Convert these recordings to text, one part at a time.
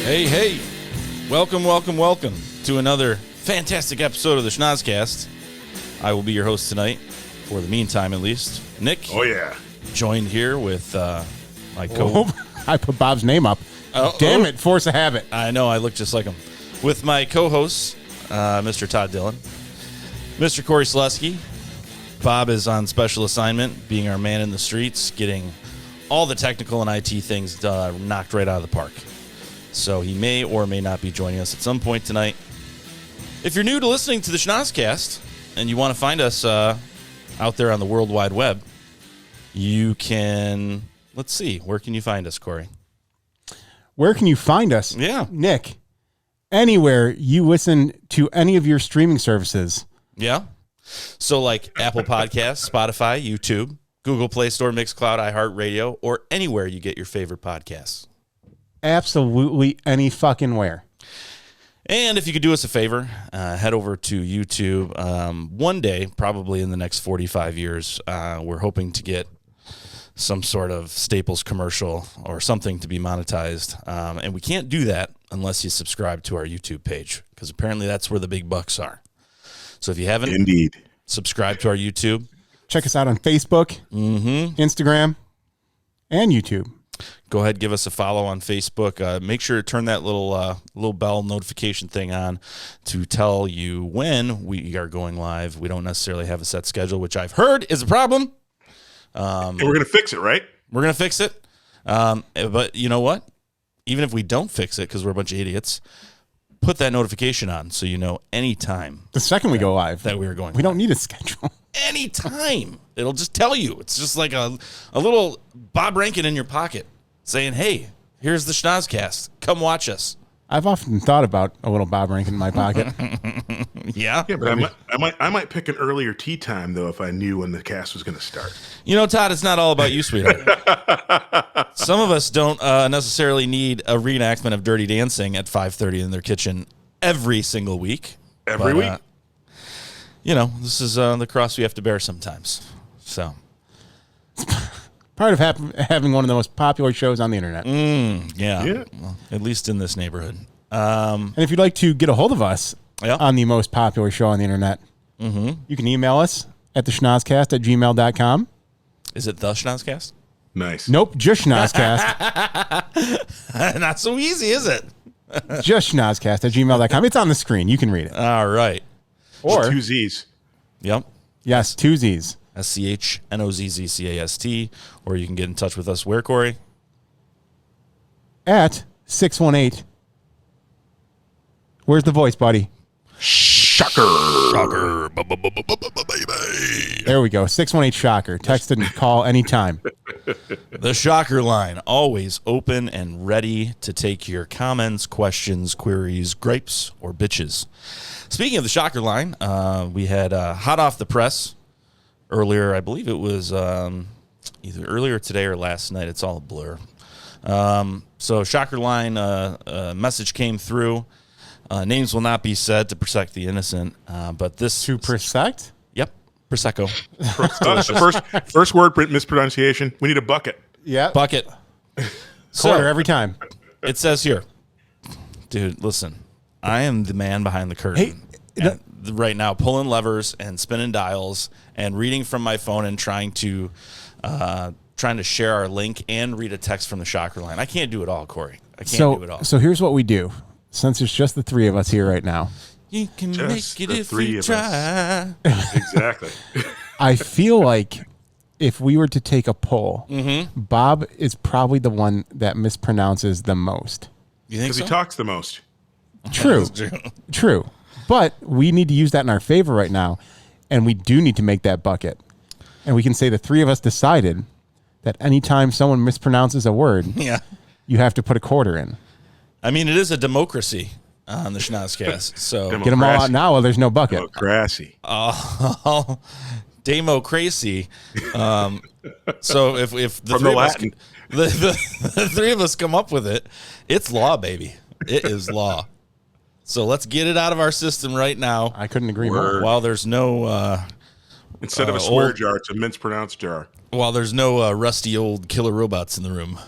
Hey. Welcome to another fantastic episode of the Schnozzcast. I will be your host tonight, for the meantime at least. Nick. Oh, yeah. Joined here with my I put Bob's name up. Damn it, force of habit. I know, I look just like him. With my co-hosts, Mr. Todd Dillon, Mr. Cory Schnozzcast. Bob is on special assignment, being our man in the streets, getting all the technical and IT things knocked right out of the park. So he may or may not be joining us at some point tonight. If you're new to listening to the Schnozzcast and you want to find us out there on the World Wide Web, you can, let's see, where can you find us, Cory? Where can you find us? Yeah. Nick, anywhere you listen to any of your streaming services. Yeah. So like Apple Podcasts, Spotify, YouTube, Google Play Store, Mixcloud, iHeartRadio, or anywhere you get your favorite podcasts. Absolutely any fucking where. And if you could do us a favor, head over to YouTube. One day, probably in the next 45 years, we're hoping to get some sort of Staples commercial or something to be monetized. And we can't do that unless you subscribe to our YouTube page, because apparently that's where the big bucks are. So if you haven't subscribed to our YouTube, check us out on Facebook, Instagram, and YouTube. Go ahead, give us a follow on Facebook. Make sure to turn that little bell notification thing on to tell you when we are going live. We don't necessarily have a set schedule, which I've heard is a problem. And we're going to fix it, right? We're going to fix it. But you know what? Even if we don't fix it, because we're a bunch of idiots, put that notification on so you know anytime. The second we go live. That we are going We don't need a schedule. Anytime. It'll just tell you. It's just like a little Bob Rankin in your pocket saying, hey, here's the Schnozzcast. Come watch us. I've often thought about a little Bob Rankin in my pocket. Yeah? Yeah, but I might pick an earlier tea time, though, if I knew when the cast was going to start. You know, Todd, it's not all about you, sweetheart. Some of us don't necessarily need a reenactment of Dirty Dancing at 5:30 in their kitchen every single week. Every week? You know, this is the cross we have to bear sometimes. So, Part of having one of the most popular shows on the internet. yeah. Well, at least in this neighborhood. And if you'd like to get a hold of us on the most popular show on the internet, you can email us at theschnozzcast@gmail.com. Is it the Schnozzcast? Nice. Nope, just Schnozzcast. Not so easy, is it? Just Schnozzcast@gmail.com. It's on the screen. You can read it. All right. Or two Z's. Yep. Yes, two Z's. SCHNOZZCAST. Or you can get in touch with us where, Cory? At 618. Where's the voice, buddy? Shocker. There we go. 618 Shocker. Text and call anytime. The Shocker line, always open and ready to take your comments, questions, queries, gripes, or bitches. Speaking of the Shocker line, we had hot off the press earlier. I believe it was either earlier today or last night. It's all a blur. So Shocker line message came through. Names will not be said to protect the innocent, but this... To protect? Yep. Prosecco. First word mispronunciation. We need a bucket. Yeah. Bucket. Quarter every time. It says here, dude, listen, I am the man behind the curtain. Hey, right now, pulling levers and spinning dials and reading from my phone and trying to share our link and read a text from the Shocker line. I can't do it all, Cory. I can't do it all. So here's what we do. Since it's just the three of us here right now. You can Just make it the if three you of try. Exactly. I feel like if we were to take a poll, Bob is probably the one that mispronounces the most. You think Because so? he talks the most. True. True. But we need to use that in our favor right now. And we do need to make that bucket. And we can say the three of us decided that anytime someone mispronounces a word, Yeah. you have to put a quarter in. I mean, it is a democracy on the Schnozzcast. So Get them all out now while there's no bucket. Democracy. democracy. So if the From three the of us, Latin. the three of us come up with it, it's law, baby. It is law. So let's get it out of our system right now. I couldn't agree Word. more. While there's no Instead of a swear old- jar, it's a mispronounced jar. rusty old killer robots in the room.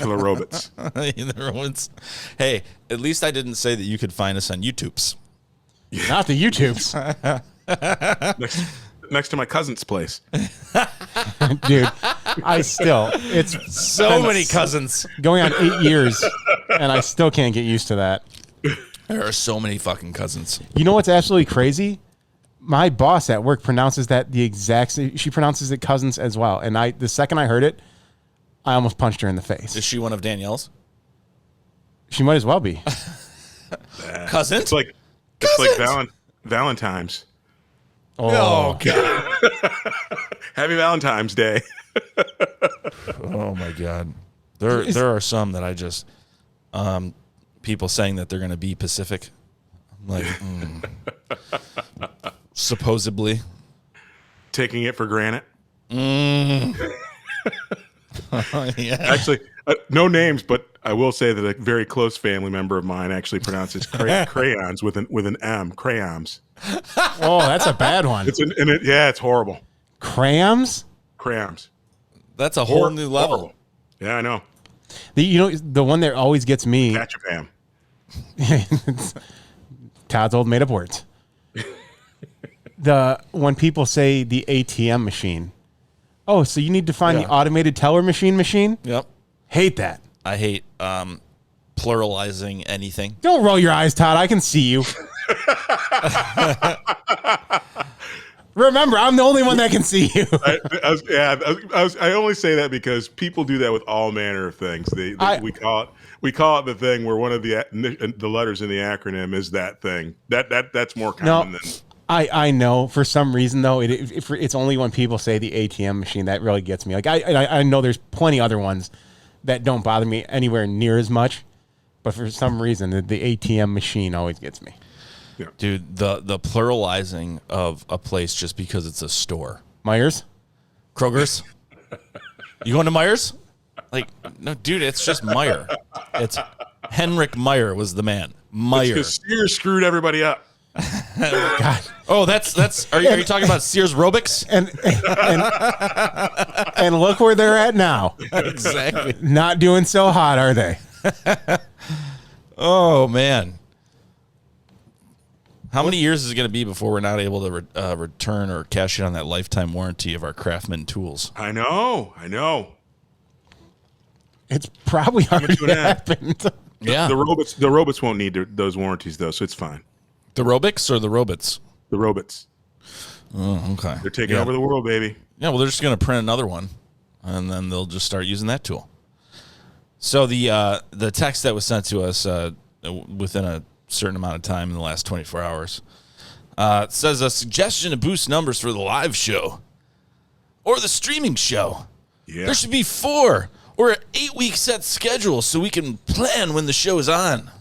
Killer robots. Hey, at least I didn't say that you could find us on YouTube's. Not the YouTubes. Next to my cousin's place. Dude, it's so many cousins. Going on 8 years, and I still can't get used to that. There are so many fucking cousins. You know what's absolutely crazy? My boss at work pronounces that the exact same. She pronounces it cousins as well. And the second I heard it, I almost punched her in the face. Is she one of Danielle's? She might as well be. Cousin? It's like Valentine's. Oh, God. Happy Valentine's Day. Oh, my God. There are some that I just... people saying that they're going to be Pacific. I'm like, supposedly. Taking it for granted. Yeah. Actually, no names, but I will say that a very close family member of mine actually pronounces crayons with an M. Crayons. Oh, that's a bad one. It's horrible. Crayons? Crayons. That's a whole new level. Horrible. Yeah, I know. The one that always gets me. Catch-a-pam. Todd's old made up words. When people say the ATM machine. Oh, so you need to find the automated teller machine? Yep. Hate that. I hate pluralizing anything. Don't roll your eyes, Todd. I can see you. Remember, I'm the only one that can see you. I only say that because people do that with all manner of things. We call it the thing where one of the letters in the acronym is that thing. That's more common than. I know. For some reason, though, it's only when people say the ATM machine that really gets me. Like I know there's plenty other ones that don't bother me anywhere near as much, but for some reason, the ATM machine always gets me. Yeah. Dude, the pluralizing of a place just because it's a store. Myers? Kroger's? You going to Myers? Like, no, dude, it's just Meyer. It's Henrik Meyer was the man. Meyer. Because Sears screwed everybody up. God. Oh, that's. Are you talking about Sears Roebucks? And look where they're at now. Exactly. Not doing so hot, are they? Oh man. How many years is it going to be before we're not able to return or cash in on that lifetime warranty of our Craftsman tools? I know. It's probably already happened. Yeah. The robots won't need those warranties though, so it's fine. The Robots or the robots? The robots. Oh, okay. They're taking over the world, baby. Yeah, well, they're just going to print another one, and then they'll just start using that tool. So the text that was sent to us within a certain amount of time in the last 24 hours says a suggestion to boost numbers for the live show or the streaming show. Yeah. There should be 4 or an 8-week set schedule so we can plan when the show is on.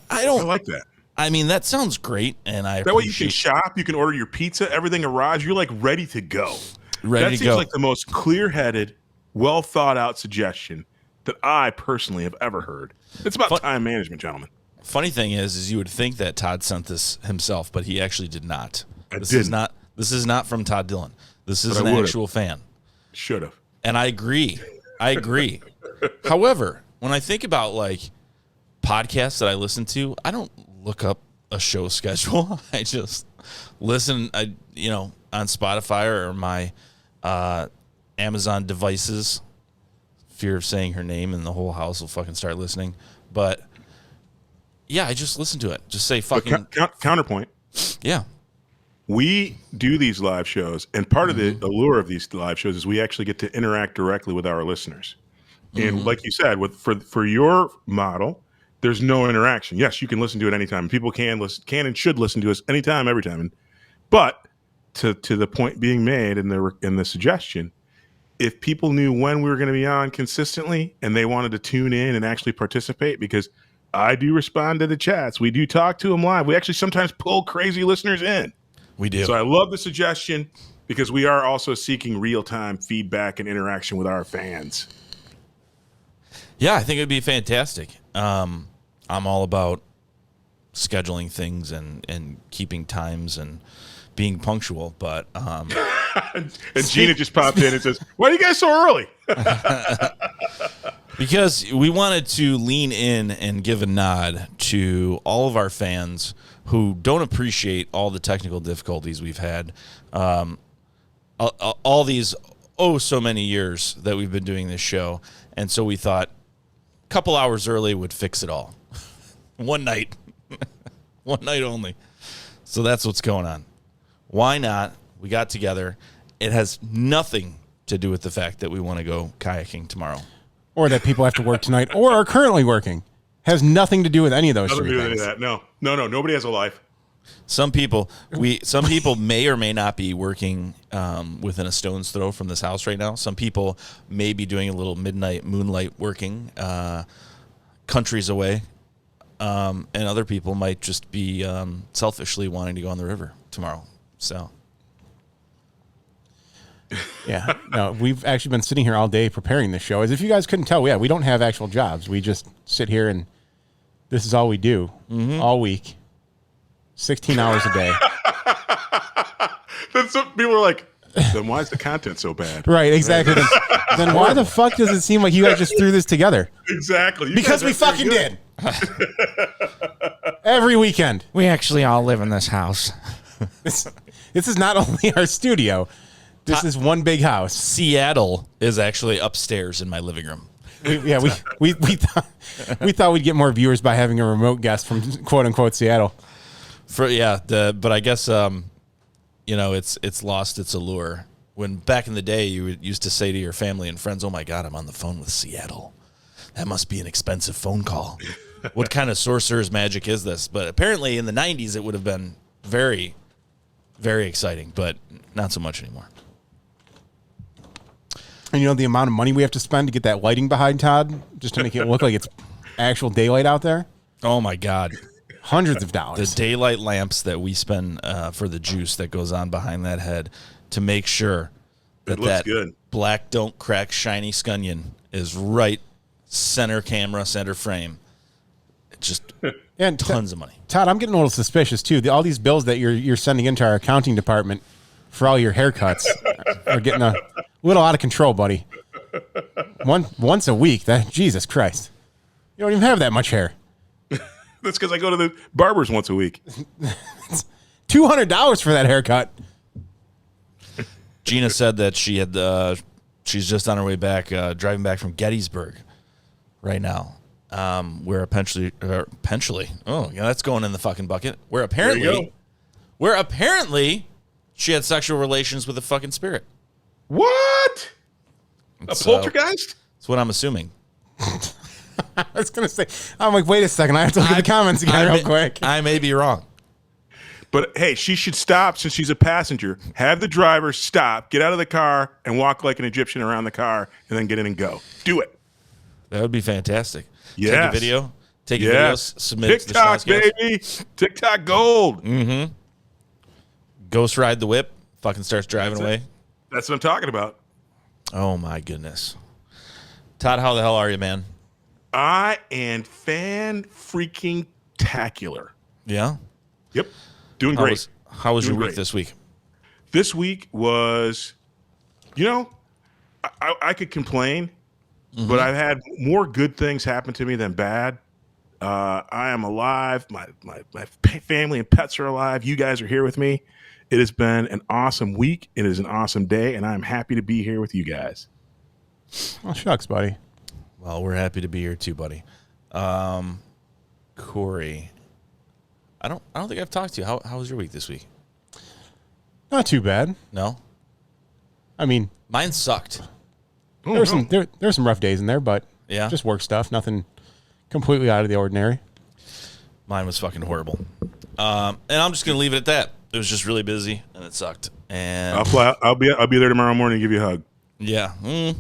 I like that. I mean, that sounds great, and that way you can shop, you can order your pizza, everything arrives. You're like ready to go. That seems like the most clear-headed, well-thought-out suggestion that I personally have ever heard. It's about time management, gentlemen. Funny thing is you would think that Todd sent this himself, but he actually did not. This is not from Todd Dillon. This is an actual fan. Should have. And I agree. However, when I think about like podcasts that I listen to, I don't look up a show schedule. I just listen, on Spotify or my Amazon devices. Fear of saying her name and the whole house will fucking start listening. But yeah, I just listen to it. Just say fucking counterpoint. Yeah. We do these live shows, and part of the allure of these live shows is we actually get to interact directly with our listeners. And like you said, for your model, there's no interaction. Yes, you can listen to it anytime. People can and should listen to us anytime, every time. But to the point being made in the suggestion, if people knew when we were going to be on consistently and they wanted to tune in and actually participate, because I do respond to the chats, we do talk to them live. We actually sometimes pull crazy listeners in. We do. So I love the suggestion because we are also seeking real-time feedback and interaction with our fans. Yeah, I think it'd be fantastic. I'm all about scheduling things and keeping times and being punctual, but and Gina just popped in and says, "Why are you guys so early?" Because we wanted to lean in and give a nod to all of our fans who don't appreciate all the technical difficulties we've had. All these, so many years that we've been doing this show. And so we thought a couple hours early would fix it all. One night. One night only. So that's what's going on. Why not? We got together. It has nothing to do with the fact that we want to go kayaking tomorrow. Or that people have to work tonight or are currently working. Has nothing to do with any of those Nothing three to do with things. any of that. No. Nobody has a life. Some people may or may not be working within a stone's throw from this house right now. Some people may be doing a little midnight moonlight working countries away. And other people might just be selfishly wanting to go on the river tomorrow. So, yeah, no, we've actually been sitting here all day preparing this show. As if you guys couldn't tell, we don't have actual jobs. We just sit here and this is all we do all week, 16 hours a day. Then some people are like, then why is the content so bad? Right, exactly. Then why the fuck does it seem like you guys just threw this together? Exactly. You Because guys we are pretty fucking good. did. Every weekend. We actually all live in this house. This is not only our studio. This is one big house. Seattle is actually upstairs in my living room. We thought we'd get more viewers by having a remote guest from quote unquote Seattle. But I guess it's lost its allure. When back in the day you used to say to your family and friends, "Oh my God, I'm on the phone with Seattle. That must be an expensive phone call. What kind of sorcerer's magic is this?" But apparently in the 90s it would have been very, very exciting, but not so much anymore. And the amount of money we have to spend to get that lighting behind Todd, just to make it look like it's actual daylight out there. Oh my God. Hundreds of The dollars. daylight lamps that we spend for the juice that goes on behind that head to make sure It looks good. black don't crack shiny scunion is right center camera, center frame. Just And tons of money. Todd, I'm getting a little suspicious too. All these bills that you're sending into our accounting department for all your haircuts are getting a little out of control, buddy. Once a week, Jesus Christ. You don't even have that much hair. That's because I go to the barbers once a week. $200 for that haircut. Gina said that she's just on her way back, driving back from Gettysburg right now. Where potentially, that's going in the fucking bucket. Where apparently she had sexual relations with a fucking spirit. What? A poltergeist? That's what I'm assuming. I was going to say, I'm like, wait a second. I have to look at the comments again real quick. I may be wrong. But hey, she should stop since she's a passenger. Have the driver stop, get out of the car, and walk like an Egyptian around the car, and then get in and go. Do it. That would be fantastic. Yes. Take a video. Take a video. Submit it to the TikTok, Schnozzcast. baby. TikTok gold. Ghost ride the whip. Fucking starts driving away. That's what I'm talking about. Oh my goodness. Todd, how the hell are you, man? I am fan-freaking-tacular. Yeah? Yep. Doing great. How was your Doing week great. this week? This week was, I could complain, but I've had more good things happen to me than bad. I am alive. My family and pets are alive. You guys are here with me. It has been an awesome week. It is an awesome day, and I'm happy to be here with you guys. Oh, shucks, buddy. Well, we're happy to be here too, buddy. Cory, I don't think I've talked to you. How was your week this week? Not too bad. No? I mean, Mine sucked. there's some rough days in there, but Yeah? just work stuff. Nothing completely out of the ordinary. Mine was fucking horrible. And I'm just going to leave it at that. It was just really busy, and it sucked. And I'll be there tomorrow morning to give you a hug. yeah,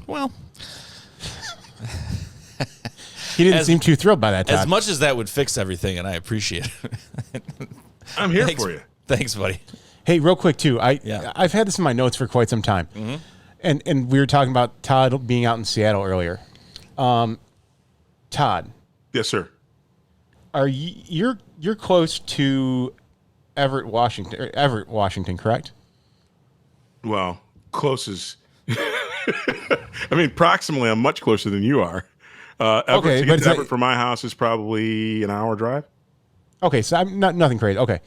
well, He didn't seem too thrilled by that, Todd. as much as that would fix everything, and I appreciate it. I'm here Thanks, for you. Thanks, buddy. Hey, real quick too. Yeah. I've had this in my notes for quite some time, and we were talking about Todd being out in Seattle earlier. Todd, Yes, sir. are you're close to Everett, Washington, correct? Well, close as I mean, proximally, I'm much closer than you are. Everett, to get to Everett from my house is probably an hour drive. Okay, so I'm nothing crazy. Okay,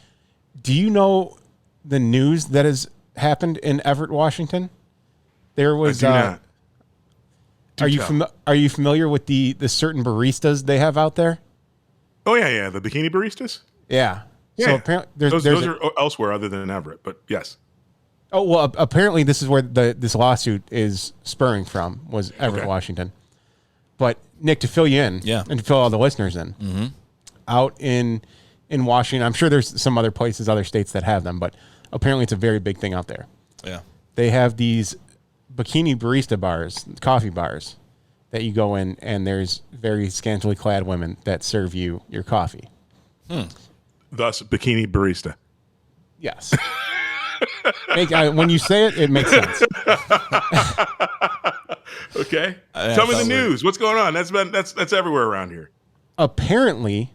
do you know the news that has happened in Everett, Washington? There was. I do not. Are you familiar with the certain baristas they have out there? Oh yeah, the bikini baristas. Yeah. Yeah. So apparently, those are elsewhere other than Everett, but yes. Oh well, apparently this is where this lawsuit is spurring from, was Everett, Washington. But Nick, to fill you in, and to fill all the listeners in, out in Washington, I'm sure there's some other places, other states that have them, but apparently it's a very big thing out there. Yeah, they have these bikini barista bars, coffee bars, that you go in, and there's very scantily clad women that serve you your coffee. Thus, bikini barista. Yes. When you say it, it makes sense. Okay. Tell me the news. What's going on? That's everywhere around here. Apparently,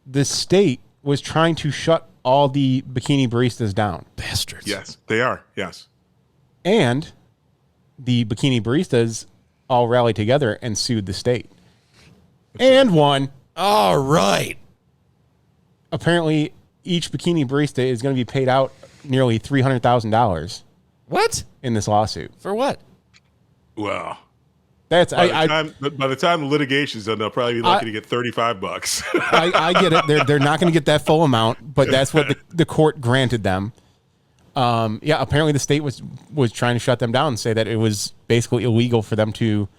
the state was trying to shut all the bikini baristas down. Bastards. Yes, they are. Yes. And the bikini baristas all rallied together and sued the state. And won. All right. Apparently, each bikini barista is going to be paid out nearly $300,000. What? In this lawsuit. For what? Well, that's by the time the litigation's done, they'll probably be lucky to get $35. I get it. They're not going to get that full amount, but that's what the court granted them. Apparently the state was trying to shut them down and say that it was basically illegal for them to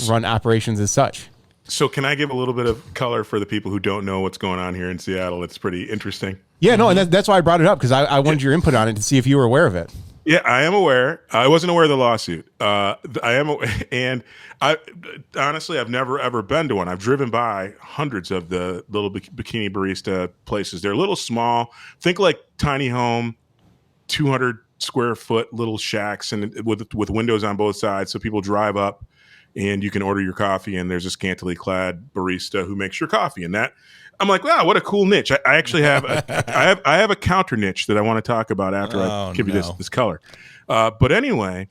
run operations as such. So can I give a little bit of color for the people who don't know what's going on here in Seattle? It's pretty interesting. Yeah, no, and that's why I brought it up, because I wanted your input on it to see if you were aware of it. Yeah, I am aware. I wasn't aware of the lawsuit. I am, and I honestly, I've never ever been to one. I've driven by hundreds of the little bikini barista places. They're a little small. Think like tiny home, 200 square foot little shacks, and with windows on both sides, so people drive up and you can order your coffee, and there's a scantily clad barista who makes your coffee. And that, I'm like, wow, what a cool niche. I actually have I have a counter niche that I want to talk about after I give you this color. But anyway,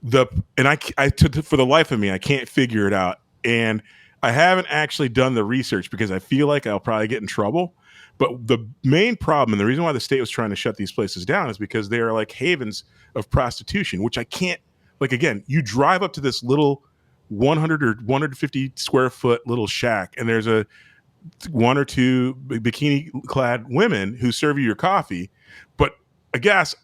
for the life of me, I can't figure it out. And I haven't actually done the research because I feel like I'll probably get in trouble. But the main problem, and the reason why the state was trying to shut these places down, is because they are like havens of prostitution, which I can't, like, again, you drive up to this little 100 or 150 square foot little shack, and there's one or two bikini clad women who serve you your coffee. But I guess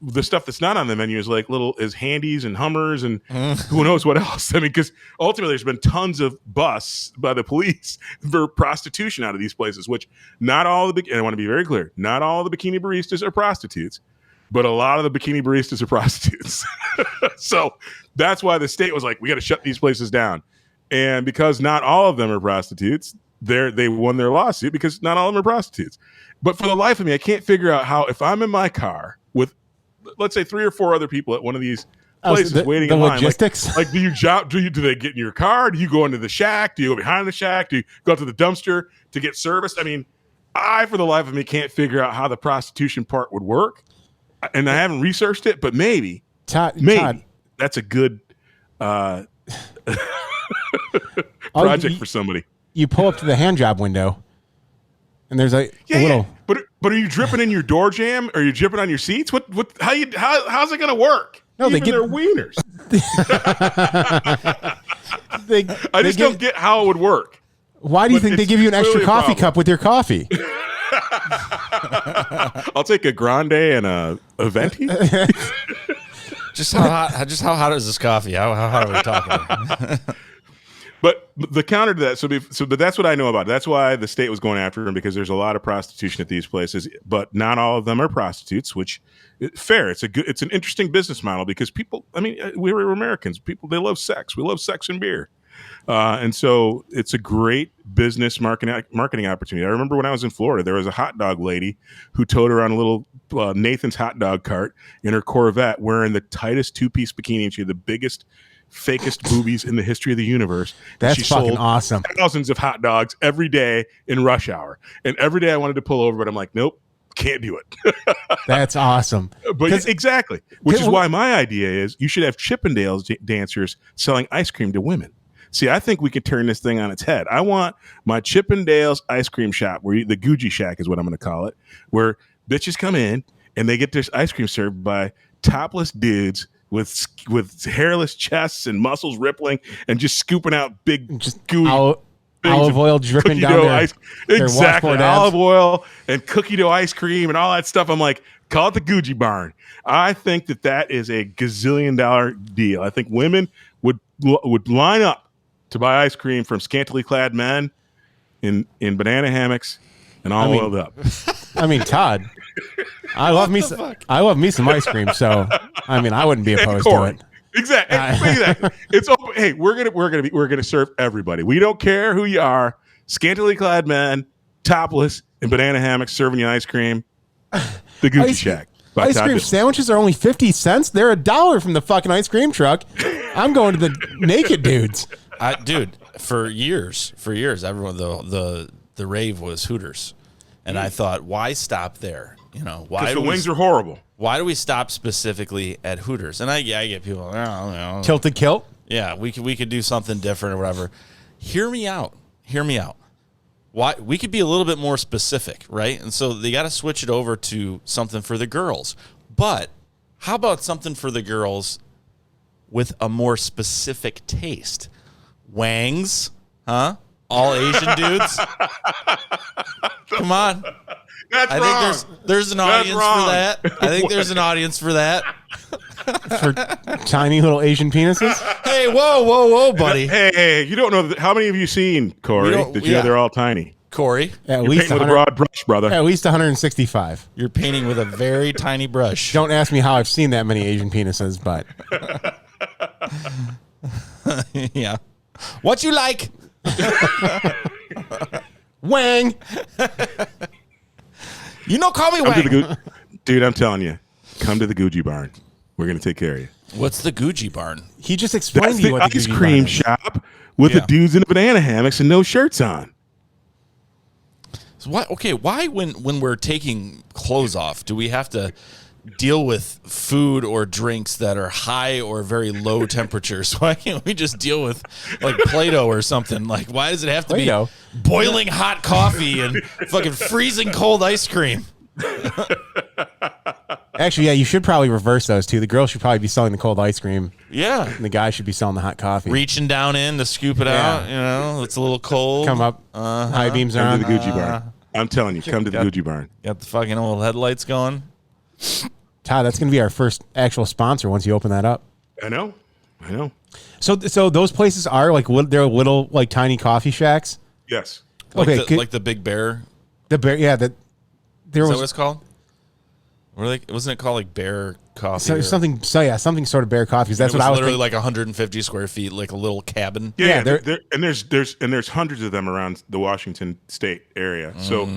the stuff that's not on the menu is handies and Hummers and who knows what else. I mean, because ultimately there's been tons of busts by the police for prostitution out of these places, which not all and I want to be very clear, not all the bikini baristas are prostitutes, but a lot of the bikini baristas are prostitutes. So that's why the state was like, we got to shut these places down. And because not all of them are prostitutes, they won their lawsuit because not all of them are prostitutes. But for the life of me, I can't figure out how, if I'm in my car with, let's say, 3 or 4 other people at one of these places waiting in line. Logistics? Like, do they get in your car? Do you go into the shack? Do you go behind the shack? Do you go to the dumpster to get serviced? I mean, for the life of me, can't figure out how the prostitution part would work. And I haven't researched it, but maybe Todd, that's a good project for somebody. You pull up to the hand job window, and there's a little. But are you dripping in your door jam? Are you dripping on your seats? How's it going to work? No, Even their wieners. I just don't get how it would work. Why do you think they give you an extra coffee cup with your coffee? I'll take a grande and a venti. Just how hot is this coffee? How hot are we talking? But the counter to that, but that's what I know about it. That's why the state was going after him, because there's a lot of prostitution at these places, but not all of them are prostitutes, which fair. It's an interesting business model, because people, I mean, we're Americans. People, they love sex. We love sex and beer. And so it's a great business marketing opportunity. I remember when I was in Florida, there was a hot dog lady who towed around a little Nathan's hot dog cart in her Corvette, wearing the tightest 2-piece bikini, and she had the biggest, fakest boobies in the history of the universe. That's she fucking sold awesome. Thousands of hot dogs every day in rush hour. And every day I wanted to pull over, but I'm like, nope, can't do it. That's awesome. But exactly. Which is why my idea is you should have Chippendales dancers selling ice cream to women. See, I think we could turn this thing on its head. I want my Chippendales ice cream shop, the Gucci Shack is what I'm going to call it, where bitches come in and they get their ice cream served by topless dudes with hairless chests and muscles rippling and just scooping out big Just gooey olive oil dripping down their exactly washboard olive abs. oil and cookie dough ice cream and all that stuff. I'm like, call it the Gucci Barn. I think that is a gazillion-dollar deal. I think women would line up to buy ice cream from scantily clad men in banana hammocks and all oiled up. I mean, Todd, I love me some ice cream, so I mean, I wouldn't be opposed to it. Exactly. It's open. Hey, we're gonna serve everybody. We don't care who you are. Scantily clad men, topless, in banana hammocks, serving you ice cream. The Gucci Shack. Ice cream sandwiches are only 50 cents. They're $1 from the fucking ice cream truck. I'm going to the naked dudes. Dude, for years, everyone the rave was Hooters, and I thought, why stop there? You know, why the wings are horrible. Why do we stop specifically at Hooters? And I get people, I don't know. Tilted kilt. Yeah, we could do something different or whatever. Hear me out. Why we could be a little bit more specific, right? And so they got to switch it over to something for the girls. But how about something for the girls with a more specific taste? Wangs, huh? All Asian dudes. Come on. That's wrong. I think there's an audience for that. I think there's an audience for that. For tiny little Asian penises. Hey, whoa, buddy. Hey, you don't know how many have you seen, Cory? That you know they're all tiny. Corey, At You're least painting with a broad brush, brother. At least 165. you're painting with a very tiny brush. Don't ask me how I've seen that many Asian penises, but Yeah. What you like? Wang. You know, call me Come to Wang. the Dude, I'm telling you, come to the Gucci Barn. We're gonna take care of you. What's the Gucci Barn? He just explained That's to you the what the ice Gucci cream barn is. shop with the dudes in the banana hammocks and no shirts on. So why when we're taking clothes off, do we have to deal with food or drinks that are high or very low temperatures? Why can't we just deal with like Play-Doh or something? Like, why does it have to Play-Doh? be boiling hot coffee and fucking freezing cold ice cream? Actually, yeah, you should probably reverse those two. The girl should probably be selling the cold ice cream, Yeah. and the guy should be selling the hot coffee. Reaching down in to scoop it out, you know, it's a little cold. Come up, high beams are Come on. to the Gucci Barn. I'm telling you, come to the Gucci Barn. Got the fucking old headlights going. Todd, that's going to be our first actual sponsor once you open that up. I know. So those places are like they're little like tiny coffee shacks. Yes. Like, Okay, like the Big Bear. The bear, yeah, that there Is that was what it's called? Or like, wasn't it called like Bear Coffee? so, or- something. So yeah, something sort of bear coffee. 'Cause that's it what was I was literally thinking. like 150 square feet, like a little cabin. Yeah, they're- there's hundreds of them around the Washington State area. So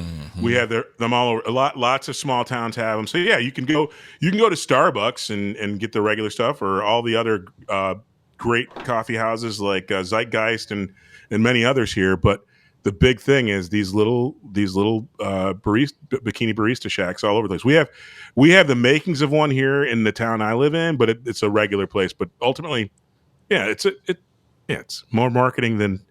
we have them all over. Lots of small towns have them. So yeah, you can go to Starbucks and get the regular stuff, or all the other great coffee houses like Zeitgeist and many others here. But the big thing is these little bikini barista shacks all over the place. We have the makings of one here in the town I live in, but it's a regular place. But ultimately, yeah, it's more marketing than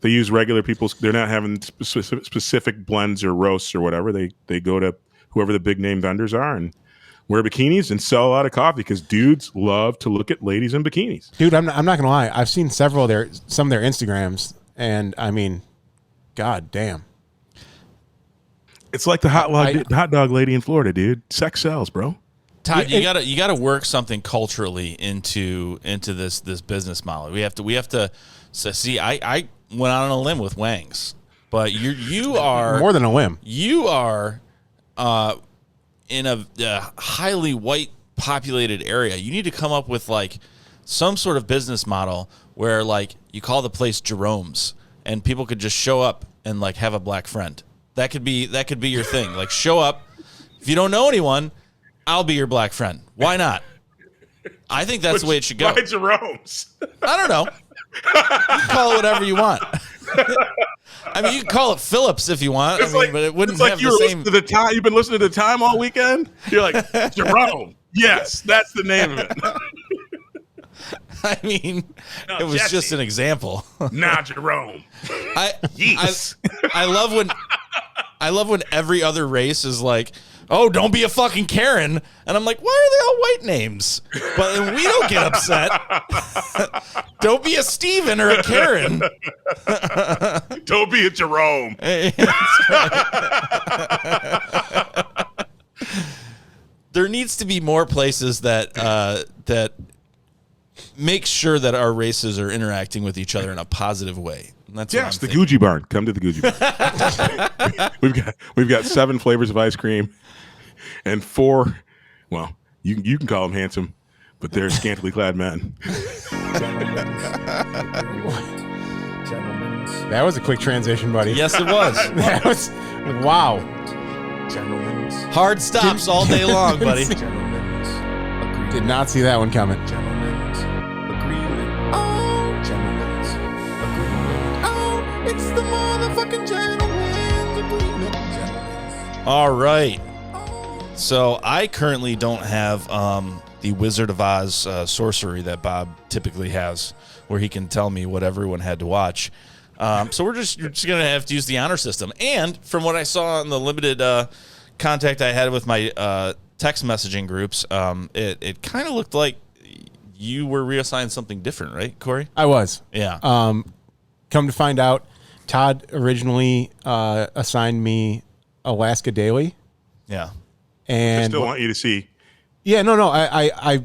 they use regular people's. They're not having specific blends or roasts or whatever. They go to whoever the big name vendors are and wear bikinis and sell a lot of coffee because dudes love to look at ladies in bikinis. Dude, I'm not gonna lie. I've seen some of their Instagrams, and I mean, god damn. It's like the hot dog lady in Florida, dude. Sex sells, bro. Todd, you gotta work something culturally into this business model. We have to see. I went out on a limb with Wangs, but you are More than a whim. You are in a highly white populated area. You need to come up with like some sort of business model where like you call the place Jerome's and people could just show up and like have a black friend. That could be your thing. Like show up. If you don't know anyone, I'll be your black friend. Why not? I think that's the way it should go. Why Jerome's? I don't know. You can call it whatever you want. I mean, you can call it Phillips if you want. But it wouldn't have the same. You've been listening to the Time all weekend. You're like Jerome. Yes, that's the name of it. I mean, No, it was Jesse. just an example. Nah, Jerome. I love when every other race is like, oh, don't be a fucking Karen. And I'm like, why are they all white names? But we don't get upset. Don't be a Steven or a Karen. Don't be a Jerome. There needs to be more places that that make sure that our races are interacting with each other in a positive way. And that's Yes, the Gucci Barn. Come to the Gucci Barn. we've got 7 flavors of ice cream and 4. Well, you can call them handsome, but they're scantily clad men. That was a quick transition, buddy. Yes, it was. That was wow. Hard stops all day long, buddy. Did not see that one coming. It's the motherfucking gentleman's agreement. All right. So I currently don't have the Wizard of Oz sorcery that Bob typically has, where he can tell me what everyone had to watch. So you're just gonna have to use the honor system. And from what I saw in the limited contact I had with my text messaging groups, it kind of looked like you were reassigned something different, right, Cory? I was. Yeah. Come to find out, Todd originally assigned me Alaska Daily, Yeah. I and still want you to see. yeah, no, I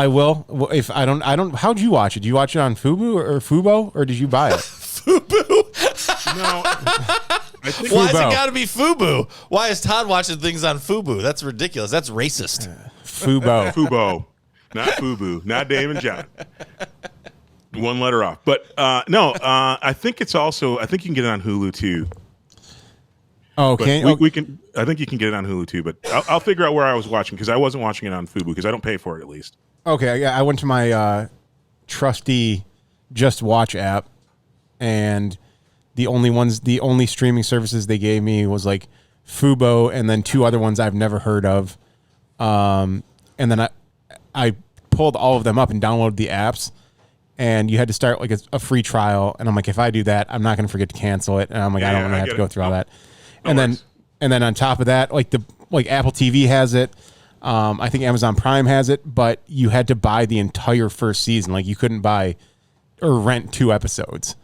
will. Well, if I don't. How'd you watch it? Did you watch it on Fubo, or did you buy it? Fubu. No, I think Why has it Fubo. got to be Fubu? Why is Todd watching things on Fubu? That's ridiculous. That's racist. Fubo. Fubo, not Fubu, not Dave and John. One letter off, but no. I think it's also. I think you can get it on Hulu too. Oh, But okay. we can. I think you can get it on Hulu too. But I'll figure out where I was watching because I wasn't watching it on Fubu because I don't pay for it at least. Okay, I went to my trusty Just Watch app, and the only streaming services they gave me was like Fubo, and then 2 other ones I've never heard of. And then I pulled all of them up and downloaded the apps, and you had to start like a free trial. And I'm like, if I do that, I'm not going to forget to cancel it. And I'm like, I don't want to have to go through all that. And then on top of that, like Apple TV has it. I think Amazon Prime has it, but you had to buy the entire first season. Like you couldn't buy or rent 2 episodes.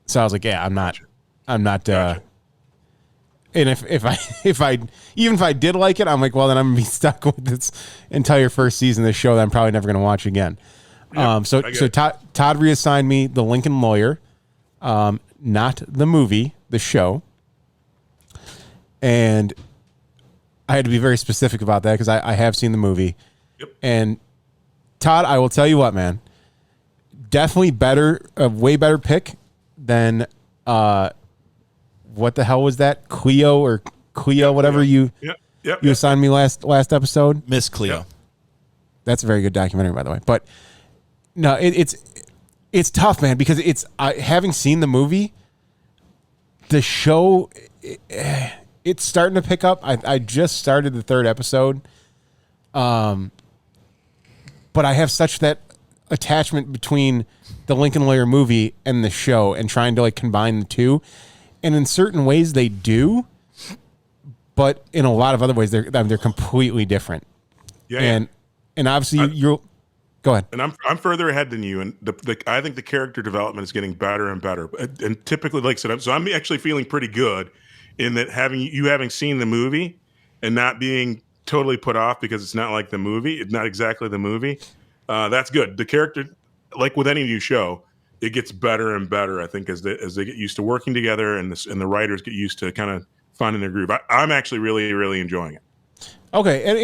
So I was like, yeah, I'm not. Gotcha. And if I did like it, I'm like, well, then I'm gonna be stuck with this entire first season of this show that I'm probably never gonna watch again. Yeah, So Todd reassigned me The Lincoln Lawyer, not the movie, the show. And I had to be very specific about that because I have seen the movie. Yep. And Todd, I will tell you what, man, definitely a way better pick than what the hell was that? Cleo, whatever you assigned me last episode. Miss Cleo. Yeah. That's a very good documentary, by the way. But no, it's tough, man, because having seen the movie, the show. It's starting to pick up. I just started the 3rd episode. But I have such that attachment between the Lincoln Lawyer movie and the show and trying to like combine the two. And in certain ways they do, but in a lot of other ways they're completely different. Yeah. And obviously you'll go ahead. And I'm further ahead than you, and I think the character development is getting better and better. And typically, like I said, I'm actually feeling pretty good in that having seen the movie and not being totally put off because it's not like the movie, it's not exactly the movie. That's good. The character, like with any new show, it gets better and better. I think as they get used to working together and the writers get used to kind of finding their groove. I'm actually really, really enjoying it. Okay, and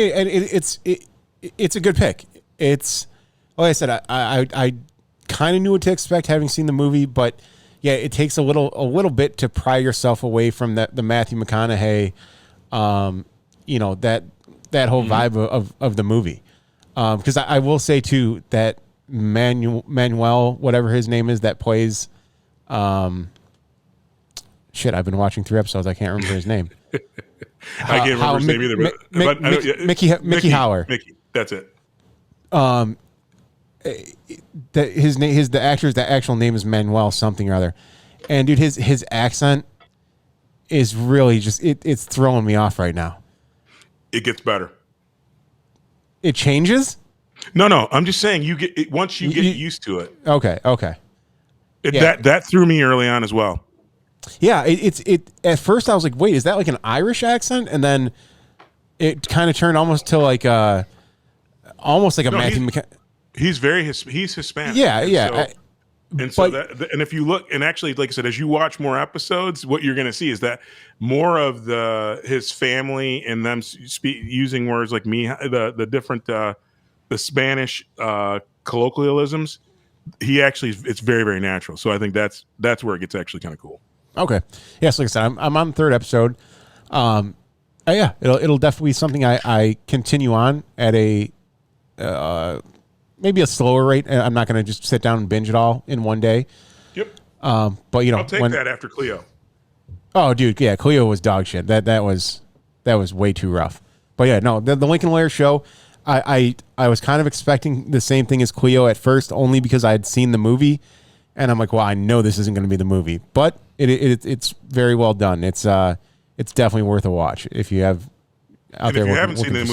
it's a good pick. It's like I said, I kind of knew what to expect having seen the movie, but yeah, it takes a little bit to pry yourself away from the Matthew McConaughey, that whole vibe of the movie. Because I will say too that Manuel, whatever his name is, that plays, I've been watching 3 episodes. I can't remember his name. I can't remember his name either. Mickey Howler. Mickey, that's it. the actor's actual name is Manuel something or other, and dude, his accent is really just it's throwing me off right now. It gets better. It changes? No. I'm just saying once you get used to it. Okay. That threw me early on as well. Yeah, it at first I was like, wait, is that like an Irish accent? And then it kind of turned almost to like almost like a Matthew McConaughey. He's Hispanic. Yeah. And if you look, and actually, like I said, as you watch more episodes, what you're going to see is that more of his family and them using words like me, the different the Spanish colloquialisms. It's very, very natural. So I think that's where it gets actually kind of cool. Okay. Yes, like I said, I'm on the third episode. Yeah, it'll definitely be something I continue on at a maybe a slower rate. I'm not going to just sit down and binge it all in one day. Yep. But I'll take that after Cleo. Oh, dude, yeah, Cleo was dog shit. That was way too rough. But yeah, no, the Lincoln Lawyer show. I was kind of expecting the same thing as Cleo at first, only because I had seen the movie, and I'm like, well, I know this isn't going to be the movie, but it's very well done. It's definitely worth a watch if you have out there. If you haven't seen the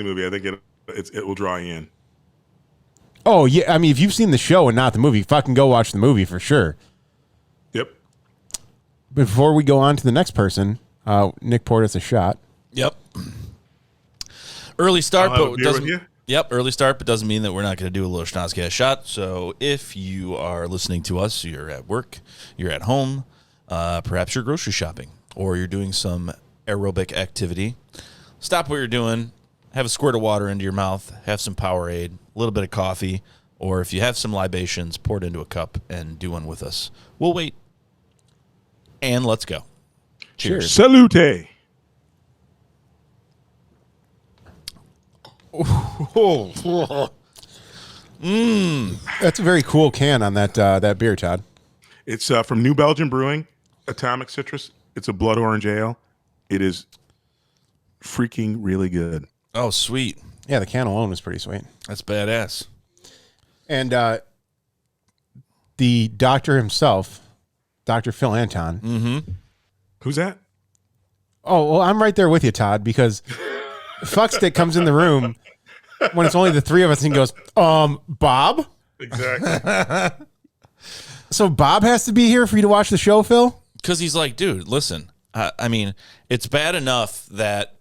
movie, I think it will draw you in. Oh yeah, I mean, if you've seen the show and not the movie, fucking go watch the movie for sure. Yep. Before we go on to the next person, Nick poured us a shot. Yep. Early start, but doesn't. Yep, early start, but doesn't mean that we're not going to do a little Schnozzcast shot. So if you are listening to us, you're at work, you're at home, perhaps you're grocery shopping, or you're doing some aerobic activity, stop what you're doing, have a squirt of water into your mouth, have some Powerade, a little bit of coffee, or if you have some libations, pour it into a cup and do one with us. We'll wait. And let's go. Cheers. Salute. That's a very cool can on that beer, Todd. It's from New Belgium Brewing, Atomic Citrus. It's a blood orange ale. It is freaking really good. Oh, sweet. Yeah, the can alone is pretty sweet. That's badass. And the doctor himself, Dr. Phil Anton. Mm-hmm. Who's that? Oh, well, I'm right there with you, Todd, because Fuckstick comes in the room when it's only the three of us and he goes, Bob? Exactly. So Bob has to be here for you to watch the show, Phil? Because he's like, dude, listen, I mean, it's bad enough that,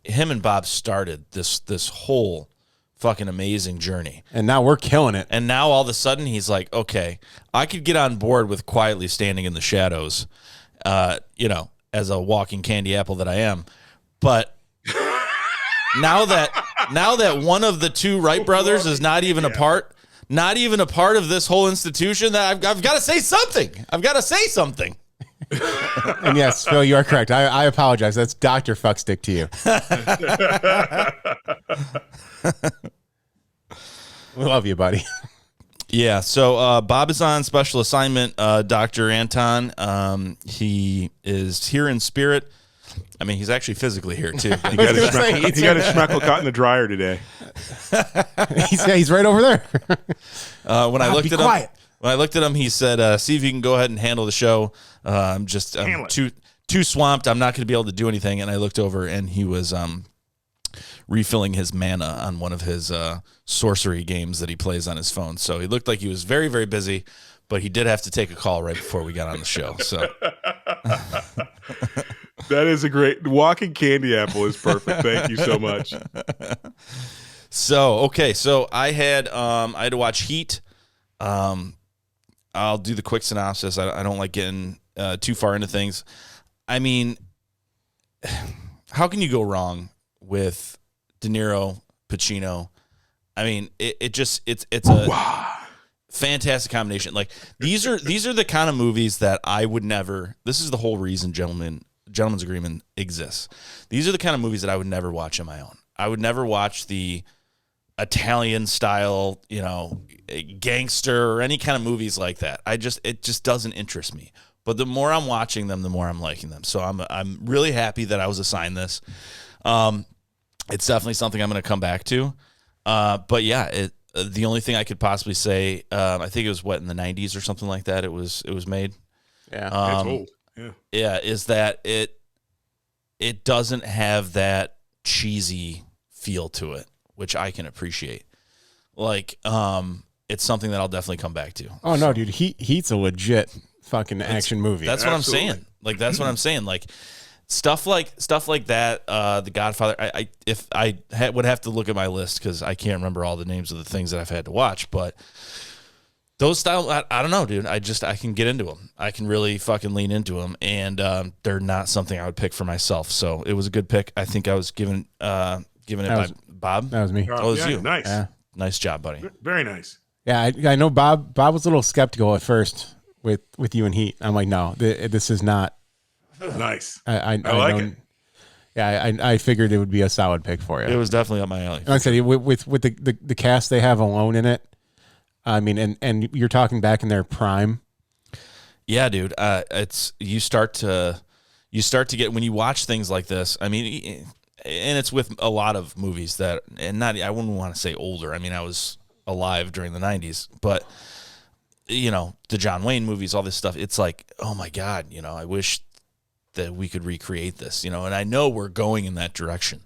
him and Bob started this whole fucking amazing journey. And now we're killing it. And now all of a sudden he's like, okay, I could get on board with quietly standing in the shadows, as a walking candy apple that I am. But now that one of the two Wright brothers is not even a part of this whole institution, that I've got to say something. I've got to say something. And yes, Phil, you are correct. I apologize. That's Dr. Fuckstick to you. We love you, buddy. Yeah, so Bob is on special assignment. Dr. Anton, he is here in spirit. I mean, he's actually physically here, too. He got his schmeckle caught in the dryer today. He's right over there. When I looked at him, he said, see if you can go ahead and handle the show. I'm too swamped. I'm not going to be able to do anything. And I looked over, and he was refilling his mana on one of his sorcery games that he plays on his phone. So he looked like he was very, very busy, but he did have to take a call right before we got on the show. So that is a great walking candy apple is perfect. Thank you so much. So, okay. So I had to watch Heat. I'll do the quick synopsis. I don't like getting too far into things. I mean, how can you go wrong with De Niro, Pacino? I mean, it's a fantastic combination. Like these are the kind of movies that I would never. This is the whole reason Gentleman's Agreement exists. These are the kind of movies that I would never watch on my own. I would never watch the Italian style, gangster or any kind of movies like that. It just doesn't interest me. But the more I'm watching them, the more I'm liking them. So I'm really happy that I was assigned this. It's definitely something I'm going to come back to. But yeah, the only thing I could possibly say, I think it was in the 90s or something like that. It was made. Yeah, It's old. Yeah, is that it doesn't have that cheesy feel to it, which I can appreciate. Like, it's something that I'll definitely come back to. Oh no, dude, Heat's a legit fucking action movie. That's what I'm saying. Like, that's what I'm saying. Like, stuff like that. The Godfather. If I would have to look at my list because I can't remember all the names of the things that I've had to watch, but those style, I don't know, dude. I can get into them. I can really fucking lean into them, and they're not something I would pick for myself. So it was a good pick. I think I was given it by Bob. That was me. Oh, it was you. Nice. Yeah. Nice job, buddy. Very nice. Yeah, I know Bob was a little skeptical at first with you and Heat. I'm like, no, this is not. Nice. I like it. Yeah, I figured it would be a solid pick for you. It was definitely up my alley. Like I said, with the cast they have alone in it, I mean, and you're talking back in their prime. Yeah, dude. It's you start to get when you watch things like this. I mean, and it's with a lot of movies that, and I wouldn't want to say older. I mean, I was alive during the 90s, but the John Wayne movies, all this stuff. It's like, oh my God, I wish that we could recreate this, and I know we're going in that direction,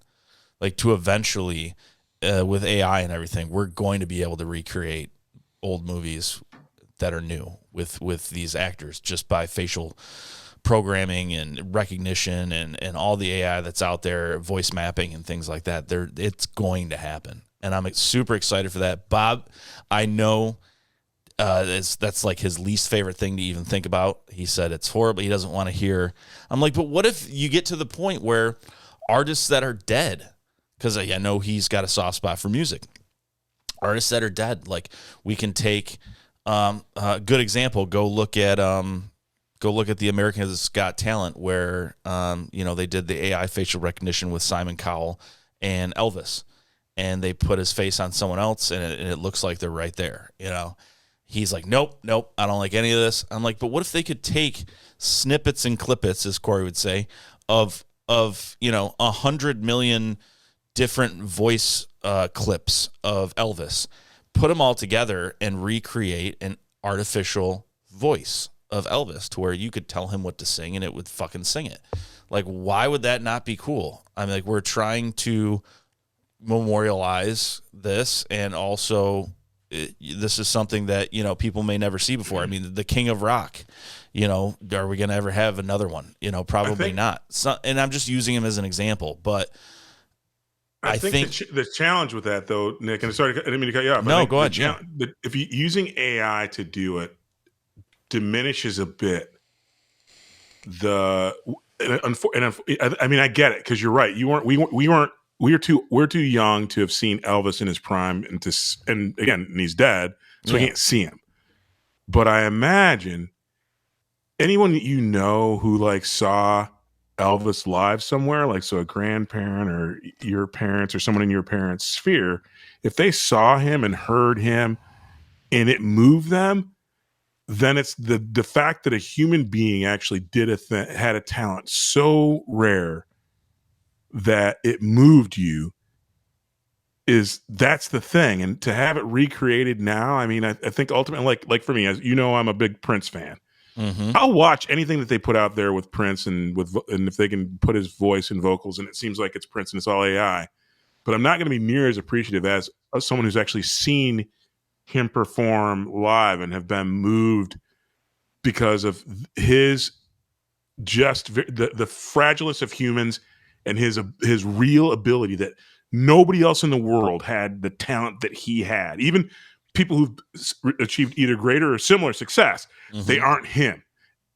like to eventually, with AI and everything, we're going to be able to recreate old movies that are new with these actors just by facial programming and recognition and all the AI that's out there, voice mapping and things like that. It's going to happen, and I'm super excited for that. Bob, I know that's like his least favorite thing to even think about. He said it's horrible. He doesn't want to hear. I'm like, but what if you get to the point where artists that are dead, because I know he's got a soft spot for music, artists that are dead, like we can take a good example. Go look at the America's Got Talent, where they did the AI facial recognition with Simon Cowell and Elvis, and they put his face on someone else, and it looks like they're right there. He's like, nope, I don't like any of this. I'm like, but what if they could take snippets and clippets, as Cory would say, of 100 million different voice clips of Elvis, put them all together and recreate an artificial voice of Elvis to where you could tell him what to sing and it would fucking sing it. Like, why would that not be cool? I mean, like, we're trying to memorialize this, and also this is something that, people may never see before. I mean, the King of Rock, are we going to ever have another one? Probably not. So, and I'm just using him as an example, but I think the challenge with that, though, Nick, and sorry, I didn't mean to cut you off. No, go ahead. If you're using AI to do it, diminishes a bit I mean, I get it, because you're right. We're too young to have seen Elvis in his prime, and again, and he's dead, so we can't see him. But I imagine anyone that who saw Elvis live somewhere, so a grandparent or your parents or someone in your parents' sphere, if they saw him and heard him and it moved them, then it's the fact that a human being actually had a talent so rare that it moved you, that's the thing. And to have it recreated now, I mean, I think ultimately, like for me, as I'm a big Prince fan. Mm-hmm. I'll watch anything that they put out there with Prince and if they can put his voice and vocals, and it seems like it's Prince and it's all AI. But I'm not going to be near as appreciative as someone who's actually seen him perform live and have been moved because of his the fragilest of humans and his real ability that nobody else in the world had the talent that he had. Even people who've achieved either greater or similar success, they aren't him.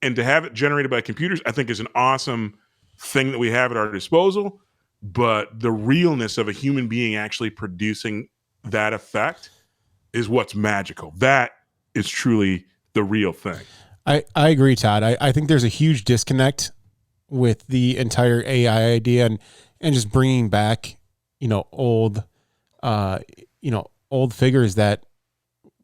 And to have it generated by computers, I think, is an awesome thing that we have at our disposal. But the realness of a human being actually producing that effect is what's magical. That is truly the real thing. I agree, Todd. I think there's a huge disconnect with the entire AI idea and just bringing back, old figures that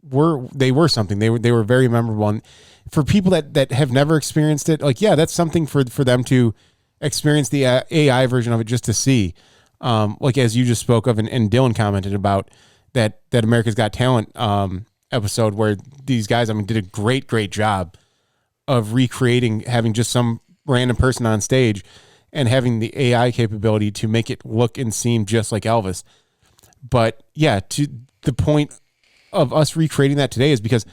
were something. They were very memorable. And for people that have never experienced it, that's something for them to experience the AI version of it just to see. like as you just spoke of, and Dylan commented about that America's Got Talent episode where these guys, I mean, did a great job of recreating, having just some random person on stage and having the AI capability to make it look and seem just like Elvis. But yeah, to the point of us recreating that today is because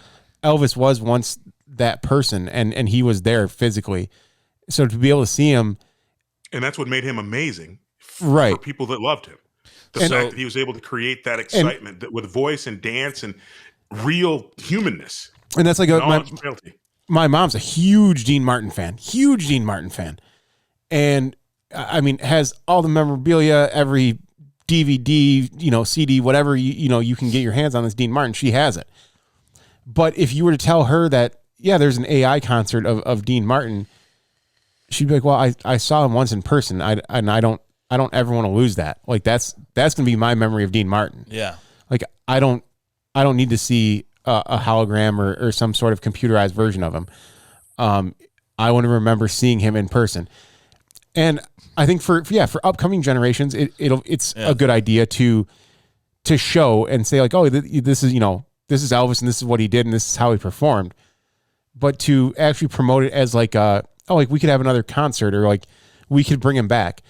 Elvis was once that person and he was there physically. So to be able to see him. And that's what made him amazing for people that loved him. The fact that he was able to create that excitement with voice and dance and real humanness. And that's like my mom's a huge Dean Martin fan. And I mean, has all the memorabilia, every DVD, CD, whatever, you can get your hands on this Dean Martin. She has it. But if you were to tell her that, yeah, there's an AI concert of Dean Martin, she'd be like, well, I saw him once in person. And I don't ever want to lose that. Like that's going to be my memory of Dean Martin. Yeah. Like I don't need to see a hologram or some sort of computerized version of him. I want to remember seeing him in person. And I think for upcoming generations, it's a good idea to show and say like, oh, this is Elvis and this is what he did and this is how he performed. But to actually promote it as like like we could have another concert or like we could bring him back.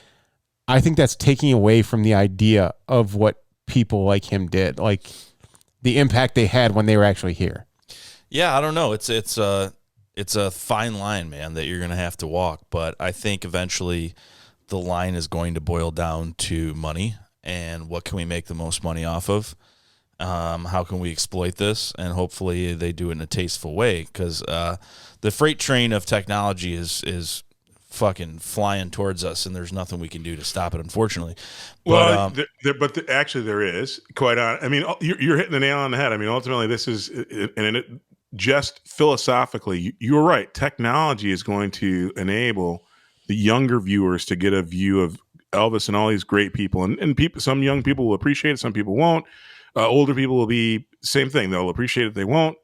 I think that's taking away from the idea of what people like him did, like the impact they had when they were actually here. Yeah, I don't know. It's a fine line, man, that you're going to have to walk. But I think eventually the line is going to boil down to money and what can we make the most money off of? How can we exploit this? And hopefully they do it in a tasteful way because the freight train of technology is fucking flying towards us, and there's nothing we can do to stop it, unfortunately. Well, actually there is quite on. I mean, you're hitting the nail on the head. I mean, ultimately, this is, and it just philosophically, you're right. Technology is going to enable the younger viewers to get a view of Elvis and all these great people, and people. Some young people will appreciate it, some people won't. Older people will be same thing. They'll appreciate it, they won't.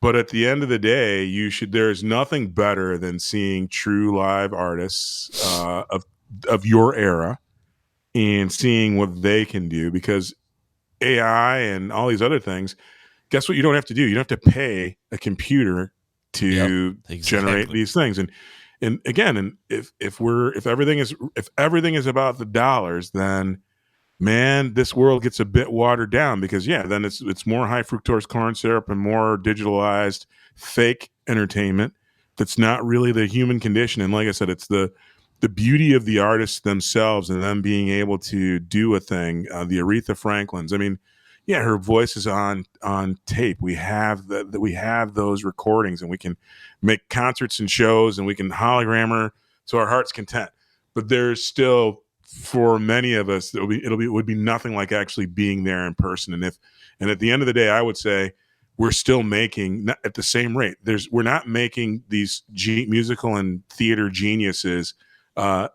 But at the end of the day, there's nothing better than seeing true live artists of your era and seeing what they can do, because AI and all these other things, guess what? You don't have to do. You don't have to pay a computer to generate these things. And again, if everything is about the dollars, then man, this world gets a bit watered down because then it's more high fructose corn syrup and more digitalized fake entertainment that's not really the human condition. And like I said, it's the beauty of the artists themselves and them being able to do a thing. The Aretha Franklins, I mean, her voice is on tape. We have those recordings, and we can make concerts and shows, and we can hologram her to our heart's content. But there's still, for many of us, it would be nothing like actually being there in person. And at the end of the day, I would say we're still making, not at the same rate. We're not making these musical and theater geniuses at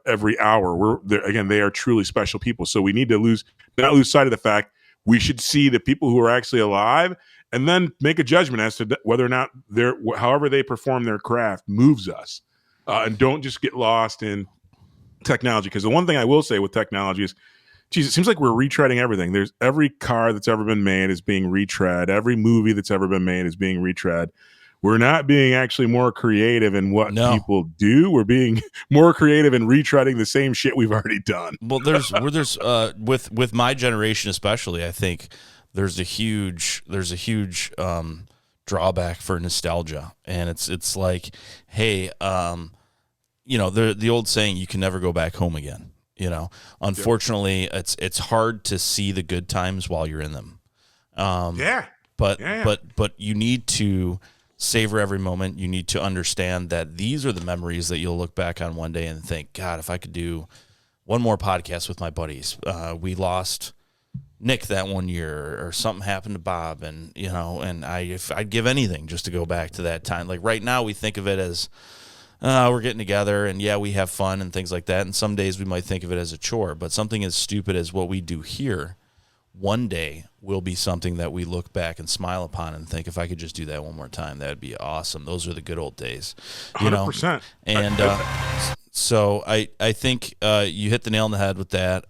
every hour. They are truly special people. So we need to not lose sight of the fact we should see the people who are actually alive and then make a judgment as to whether or not however they perform their craft moves us, and don't just get lost in technology. Because the one thing I will say with technology is, geez, it seems like we're retreading everything. There's every car that's ever been made is being retread. Every movie that's ever been made is being retread. We're not being actually more creative in what people do. We're being more creative in retreading the same shit we've already done. Well, with my generation especially, I think there's a huge drawback for nostalgia, and it's like, hey, the old saying, you can never go back home again. Unfortunately, it's hard to see the good times while you're in them. But you need to savor every moment. You need to understand that these are the memories that you'll look back on one day and think, God, if I could do one more podcast with my buddies. We lost Nick that one year, or something happened to Bob, and if I'd give anything just to go back to that time. Like right now, we think of it as we're getting together, and we have fun and things like that. And some days we might think of it as a chore, but something as stupid as what we do here, one day will be something that we look back and smile upon and think, if I could just do that one more time, that'd be awesome. Those are the good old days, 100%. And So I think you hit the nail on the head with that.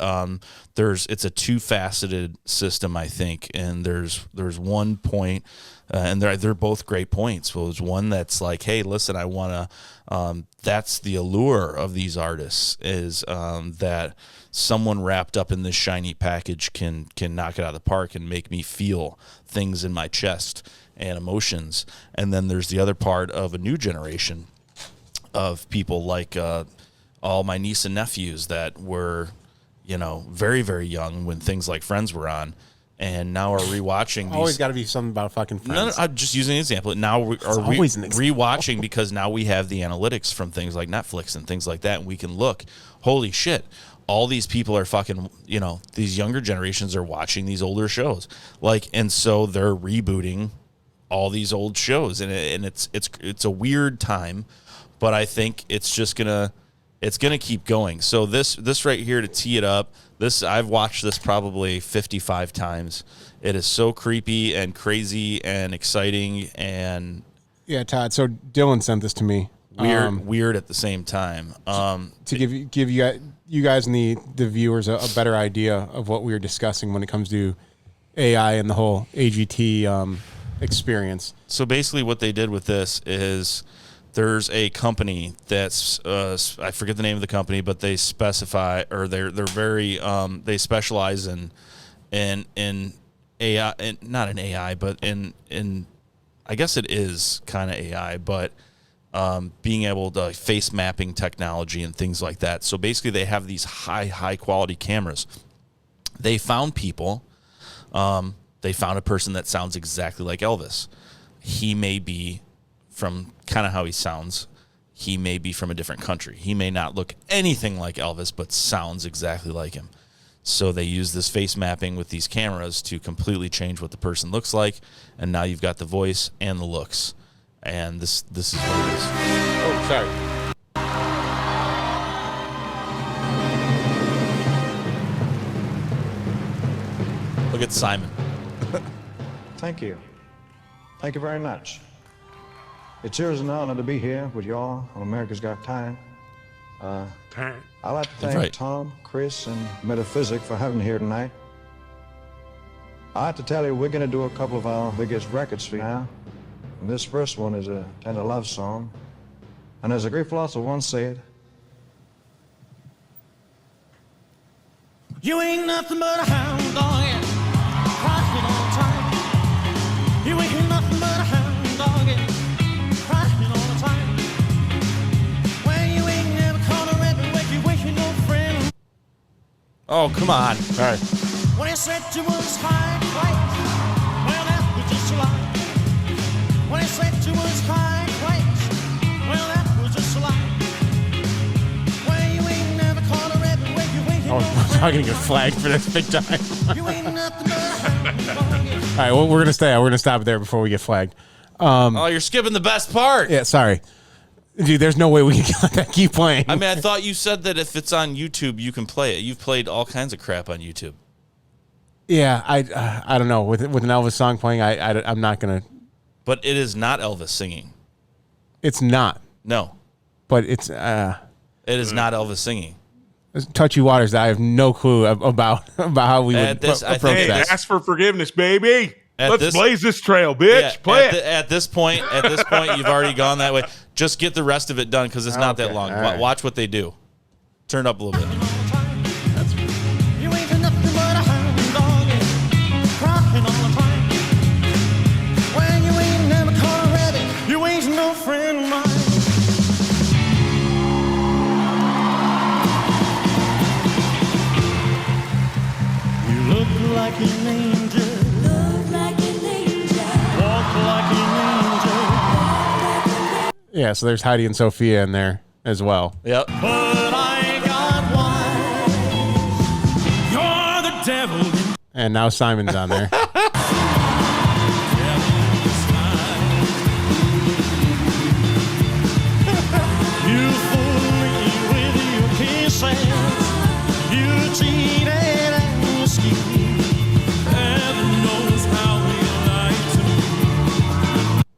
It's a two-faceted system, I think, and there's one point, and they're both great points. Well, there's one that's like, hey, listen, I want to. That's the allure of these artists is that someone wrapped up in this shiny package can knock it out of the park and make me feel things in my chest and emotions. And then there's the other part of a new generation of people like all my niece and nephews that were, very, very young when things like Friends were on, and now are rewatching. Always got to be something about fucking Friends. No, I'm just using an example. Now we are rewatching because now we have the analytics from things like Netflix and things like that, and we can look, holy shit, all these people are fucking, these younger generations are watching these older shows, and so they're rebooting all these old shows, and it's a weird time. But I think it's just gonna keep going. So this right here, to tee it up, I've watched this probably 55 times. It is so creepy and crazy and exciting and yeah, Todd. So Dylan sent this to me. Weird at the same time. To give you guys and the viewers a better idea of what we were discussing when it comes to AI and the whole AGT experience. So basically, what they did with this is. There's a company that's I forget the name of the company, but they specify, or they're very they specialize in AI, not in AI, but in I guess it is kind of AI, but being able to face mapping technology and things like that. So basically, they have these high quality cameras. They found people. They found a person that sounds exactly like Elvis. He may be. From kind of how he sounds, he may be from a different country. He may not look anything like Elvis, but sounds exactly like him. So they use this face mapping with these cameras to completely change what the person looks like, and now you've got the voice and the looks. And this is what it is. Oh, sorry. Look at Simon. Thank you. Thank you very much. It's yours an honor to be here with y'all on America's Got Talent. I'd like to thank Tom, Chris, and Metaphysic for having me here tonight. I have to tell you, we're going to do a couple of our biggest records for you now. And this first one is a tender love song. And as a great philosopher once said, You ain't nothing but a hound dog, yeah, crying all the time. You ain't nothing but a hound dog, yeah. Oh, come on. All right. When he said you was high class, well, that was just a lie. When he said you was high class, well, that was just a lie. Well, you ain't never caught a red wig, you ain't Oh, I'm not gonna get flagged for this big time. You ain't nothing but a hound dog. All right, well, we're gonna stop it there before we get flagged. Oh, you're skipping the best part. Yeah, sorry. Dude, there's no way we can let that keep playing. I mean, I thought you said that if it's on YouTube, you can play it. You've played all kinds of crap on YouTube. Yeah, I don't know. With an Elvis song playing, I'm not gonna. But it is not Elvis singing. It's not. No. But it's. It is not Elvis singing. Touchy waters that I have no clue about how we would approach that. Ask for forgiveness, baby. Let's blaze this trail, bitch. Yeah, Play it. At this point, you've already gone that way. Just get the rest of it done because it's not that long. Right. Watch what they do. Turn it up a little bit. You ain't nothing but a hound dog, crying all the time. Well, you ain't never caught a rabbit, you ain't no friend of mine. You look like an angel. Yeah, so there's Heidi and Sophia in there as well. Yep. But I got wise. You're the devil. And now Simon's on there. You fooled me with your kisses. You cheated and you schemed. Heaven knows how you lied to me.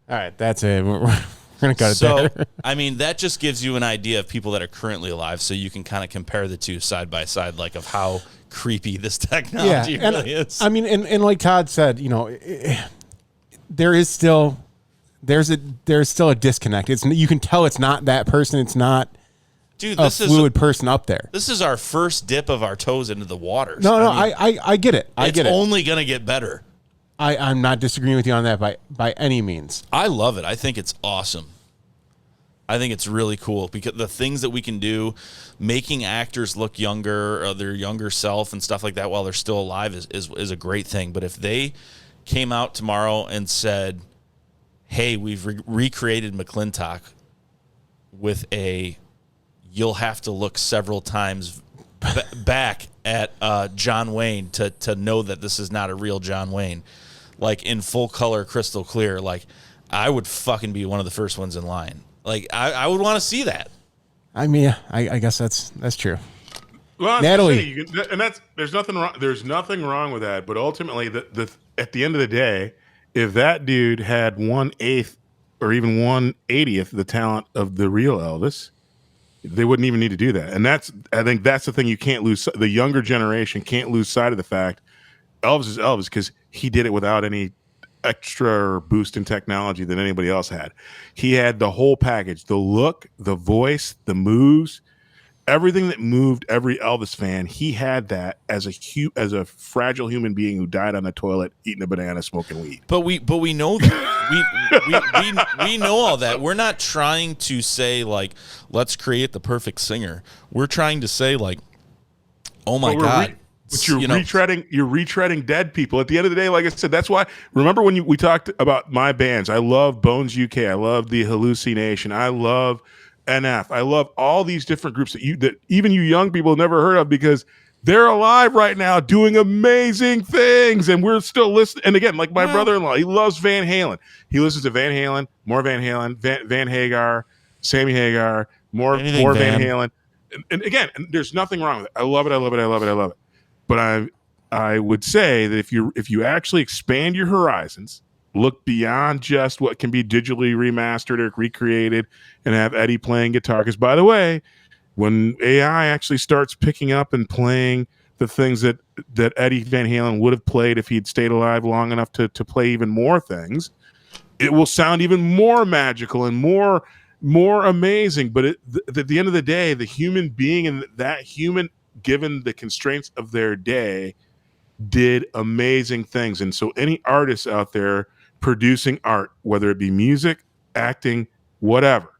All right, that's it. We're going to cut it So, there. I mean, that just gives you an idea of people that are currently alive, so you can kind of compare the two side by side, like of how creepy this technology really is. I mean, and like Todd said, there's still a disconnect. You can tell it's not that person. It's not this fluid person up there. This is our first dip of our toes into the waters. No, I get it. I get it. It's only going to get better. I'm not disagreeing with you on that by any means. I love it. I think it's awesome. I think it's really cool because the things that we can do, making actors look younger, or their younger self and stuff like that while they're still alive is a great thing. But if they came out tomorrow and said, hey, we've recreated McClintock with you'll have to look several times back at John Wayne to know that this is not a real John Wayne, like in full color, crystal clear, like I would fucking be one of the first ones in line. Like I would want to see that. I mean, I guess that's true. Well, Natalie, there's nothing wrong. There's nothing wrong with that. But ultimately, at the end of the day, if that dude had 1/8 or even 1/80th the talent of the real Elvis, they wouldn't even need to do that. And I think that's the thing you can't lose. The younger generation can't lose sight of the fact Elvis is Elvis because he did it without any extra boost in technology than anybody else had. He had the whole package, the look, the voice, the moves, everything that moved every Elvis fan. He had that as a fragile human being who died on the toilet eating a banana, smoking weed. But we know that. we know all that. We're not trying to say like let's create the perfect singer. We're trying to say like, oh my God. But you're retreading dead people. At the end of the day, like I said, that's why. Remember when we talked about my bands? I love Bones UK. I love the Hallucination. I love NF. I love all these different groups that even you young people have never heard of because they're alive right now doing amazing things, and we're still listening. And again, like my brother-in-law, he loves Van Halen. He listens to Van Halen, more Van Halen, Van Hagar, Sammy Hagar, more Van Halen. And again, there's nothing wrong with it. I love it. I love it. I love it. I love it. But I would say that if you actually expand your horizons, look beyond just what can be digitally remastered or recreated, and have Eddie playing guitar. Because by the way, when AI actually starts picking up and playing the things that Eddie Van Halen would have played if he'd stayed alive long enough to play even more things, it will sound even more magical and more amazing. But at the end of the day, the human being and that human, given the constraints of their day, did amazing things. And so any artists out there producing art, whether it be music, acting, whatever,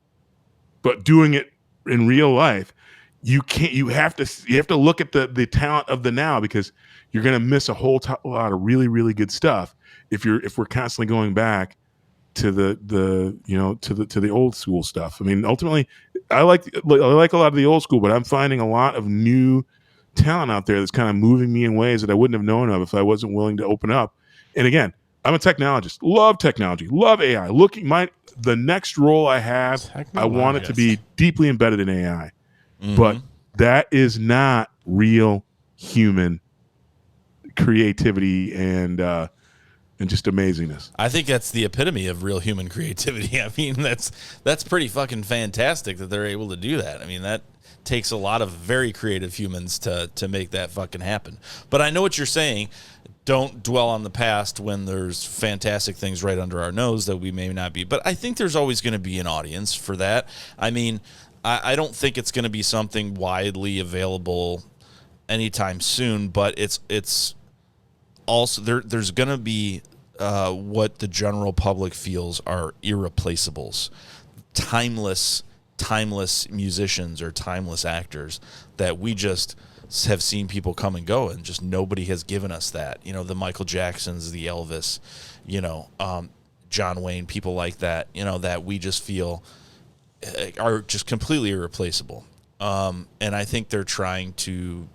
but doing it in real life, you have to look at the talent of the now, because you're going to miss a lot of really, really good stuff if we're constantly going back to the old school stuff. I mean, ultimately, I like a lot of the old school, but I'm finding a lot of new talent out there that's kind of moving me in ways that I wouldn't have known of if I wasn't willing to open up. And again, I'm a technologist, love technology, love AI. The next role I have, I want it to be deeply embedded in AI, but that is not real human creativity and just amazingness. I think that's the epitome of real human creativity. I mean, that's pretty fucking fantastic that they're able to do that. I mean, that takes a lot of very creative humans to make that fucking happen. But I know what you're saying. Don't dwell on the past when there's fantastic things right under our nose that we may not be. But I think there's always going to be an audience for that. I mean, I don't think it's going to be something widely available anytime soon, but it's also there's going to be what the general public feels are irreplaceables, timeless musicians or timeless actors that we just have seen people come and go, and just nobody has given us that. You know, the Michael Jacksons, the Elvis, John Wayne, people like that, that we just feel are just completely irreplaceable. And I think they're trying to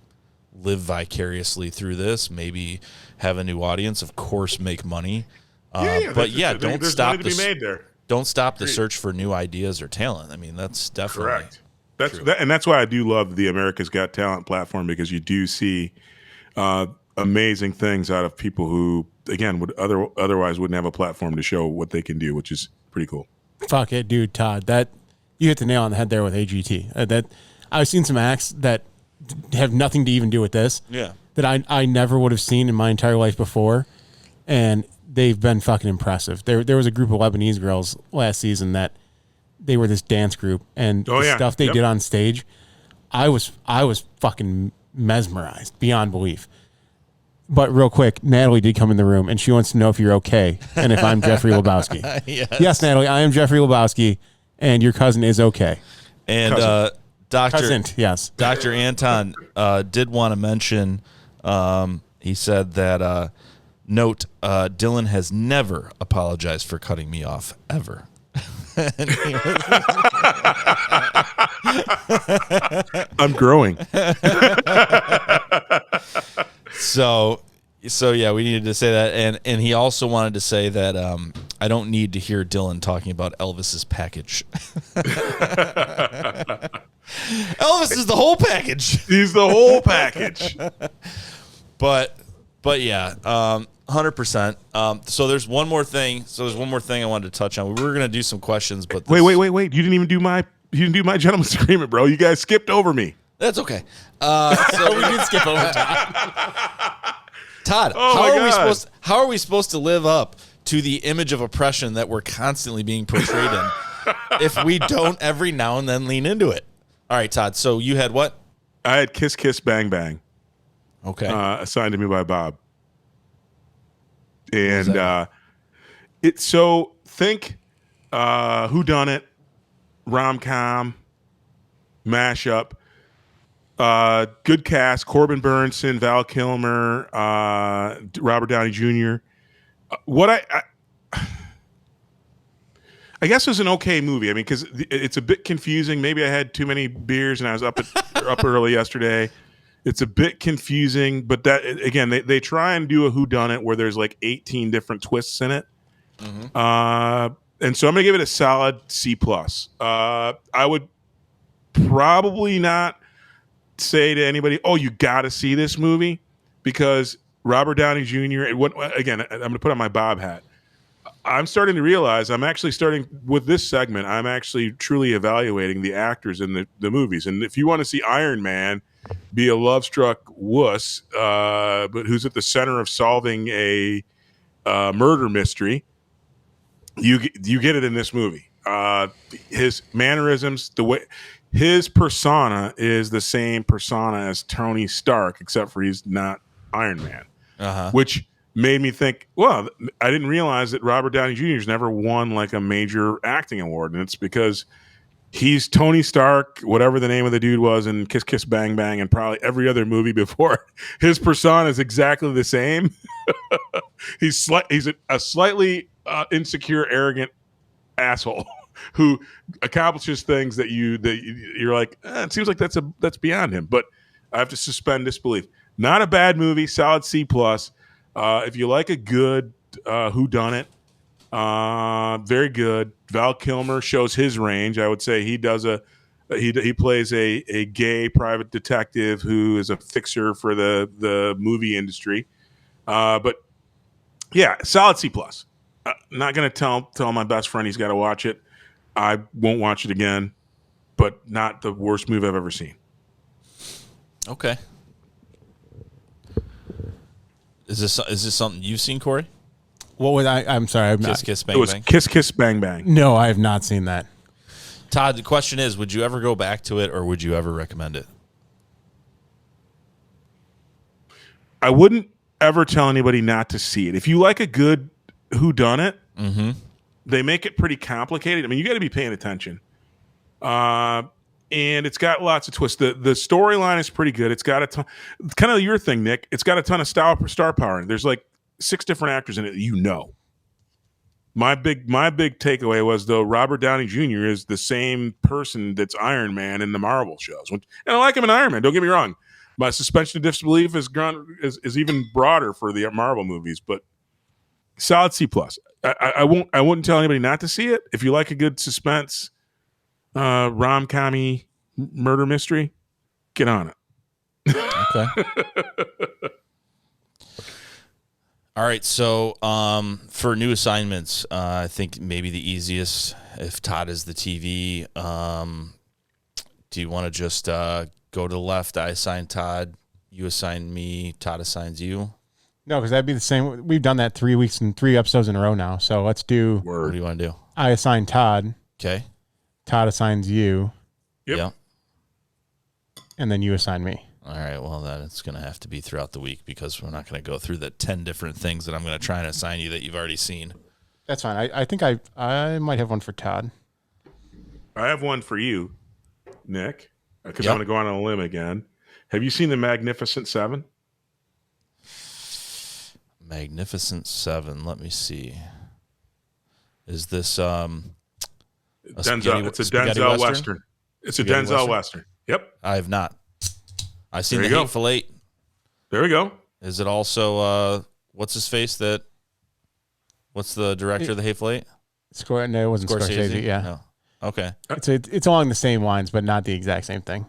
live vicariously through this, maybe have a new audience, of course, make money. Don't stop to be made there. Don't stop the search for new ideas or talent. I mean, that's definitely correct. That's why I do love the America's Got Talent platform, because you do see amazing things out of people who, again, would otherwise wouldn't have a platform to show what they can do, which is pretty cool. Fuck it, dude, Todd. That you hit the nail on the head there with AGT. That I've seen some acts that have nothing to even do with this. Yeah. That I never would have seen in my entire life before, and they've been fucking impressive. There was a group of Lebanese girls last season that they were this dance group, and the stuff they did on stage, I was fucking mesmerized beyond belief. But real quick, Natalie did come in the room, and she wants to know if you're okay and if I'm Jeffrey Lebowski. Yes, Natalie, I am Jeffrey Lebowski, and your cousin is okay. And Dr. Anton did want to mention, he said that, note, Dylan has never apologized for cutting me off, ever. I'm growing. So yeah, we needed to say that, and he also wanted to say that I don't need to hear Dylan talking about Elvis's package. Elvis is the whole package. He's the whole package. But yeah, 100%. So there's one more thing. I wanted to touch on. We were gonna do some questions, but wait. You didn't even do my gentleman's agreement, bro. You guys skipped over me. That's okay. So we did skip over Todd. How are we supposed to live up to the image of oppression that we're constantly being portrayed in if we don't every now and then lean into it? All right, Todd. So you had what? I had Kiss Kiss Bang Bang. Okay. Assigned to me by Bob. And think whodunit, rom-com, mashup, good cast, Corbin Burnson, Val Kilmer, Robert Downey Jr. I guess it was an okay movie. I mean, because it's a bit confusing. Maybe I had too many beers and I was up early yesterday. It's a bit confusing, but that again, they try and do a whodunit where there's like 18 different twists in it. Mm-hmm. And so I'm gonna give it a solid C+. I would probably not say to anybody, "Oh, you got to see this movie," because Robert Downey Jr. Again, I'm gonna put on my Bob hat. I'm starting to realize I'm actually starting with this segment. I'm actually truly evaluating the actors in the movies. And if you want to see Iron Man be a love-struck wuss, but who's at the center of solving a murder mystery, you get it in this movie. His mannerisms, the way his persona is the same persona as Tony Stark, except for he's not Iron Man, which made me think, well, I didn't realize that Robert Downey Jr.'s never won like a major acting award. And it's because he's Tony Stark, whatever the name of the dude was in Kiss Kiss Bang Bang and probably every other movie before. His persona is exactly the same. He's a slightly insecure, arrogant asshole who accomplishes things that you're like, it seems like that's beyond him. But I have to suspend disbelief. Not a bad movie, solid C+. If you like a good whodunit, very good. Val Kilmer shows his range. I would say he plays a gay private detective who is a fixer for the movie industry. But yeah, solid C+. Not going to tell my best friend he's got to watch it. I won't watch it again, but not the worst movie I've ever seen. Okay. Is this something you've seen, Cory? What was I'm sorry. I'm Kiss not. Kiss Bang It was Bang. Kiss Kiss Bang Bang. No, I have not seen that. Todd, the question is, would you ever go back to it or would you ever recommend it? I wouldn't ever tell anybody not to see it. If you like a good whodunit, they make it pretty complicated. I mean, you got to be paying attention. And it's got lots of twists. The storyline is pretty good. It's got a ton, kind of your thing, Nick. It's got a ton of star power. There's like 6 different actors in it. My big takeaway was, though, Robert Downey Jr. is the same person that's Iron Man in the Marvel shows. And I like him in Iron Man. Don't get me wrong. My suspension of disbelief is even broader for the Marvel movies, but solid C+. I wouldn't tell anybody not to see it. If you like a good suspense rom-com-y murder mystery, get on it. Okay. All right, so for new assignments, I think maybe the easiest, if Todd is the TV, do you want to just go to the left? I assign Todd, you assign me, Todd assigns you? No, because that'd be the same. We've done that 3 weeks and 3 episodes in a row now. So let's do. Word. What do you want to do? I assign Todd. Okay. Todd assigns you. Yep. And then you assign me. All right, well, then it's going to have to be throughout the week because we're not going to go through the 10 different things that I'm going to try and assign you that you've already seen. That's fine. I think I might have one for Todd. I have one for you, Nick, because Yep. I'm going to go on a limb again. Have you seen The Magnificent Seven? Magnificent Seven. Let me see. Is this Denzel. It's a spaghetti Denzel Western. It's a Spaghetti Denzel Western. Yep. I have not. I've seen There The you go. Hateful Eight. There we go. Is it also what's his face? What's the director of The Hateful Eight? No, it wasn't Scorsese. Yeah. No. Okay. It's along the same lines, but not the exact same thing.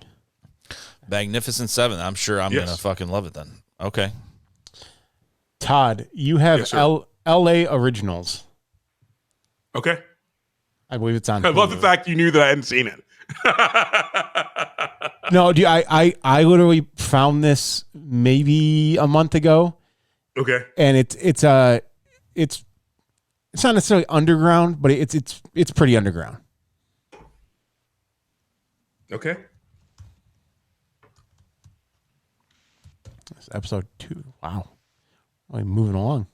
Magnificent Seven. I'm sure I'm Yes. gonna fucking love it then. Okay. Todd, you have Yes, sir. L.A. Originals. Okay. I believe it's on. I love the Hulu. fact you knew that I hadn't seen it. No, I literally found this maybe a month ago, Okay. and it's not necessarily underground, but it's pretty underground. Okay. It's episode 2. Wow, really moving along.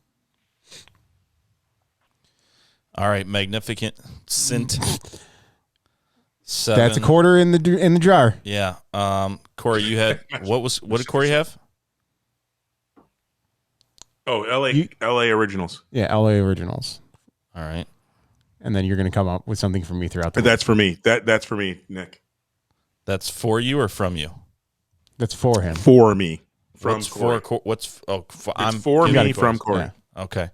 All right. Magnificent Seven. That's a quarter in the jar. Yeah. Cory, you had what did Cory have? Oh, L.A. Originals. Yeah, L.A. Originals, All right. and then you're going to come up with something for me throughout the. That's for me. That's for me, Nick. That's for you or from you? That's for him. For me. From What's Cory. for? What's It's for giving me you from Cory's. Cory. Yeah. Okay.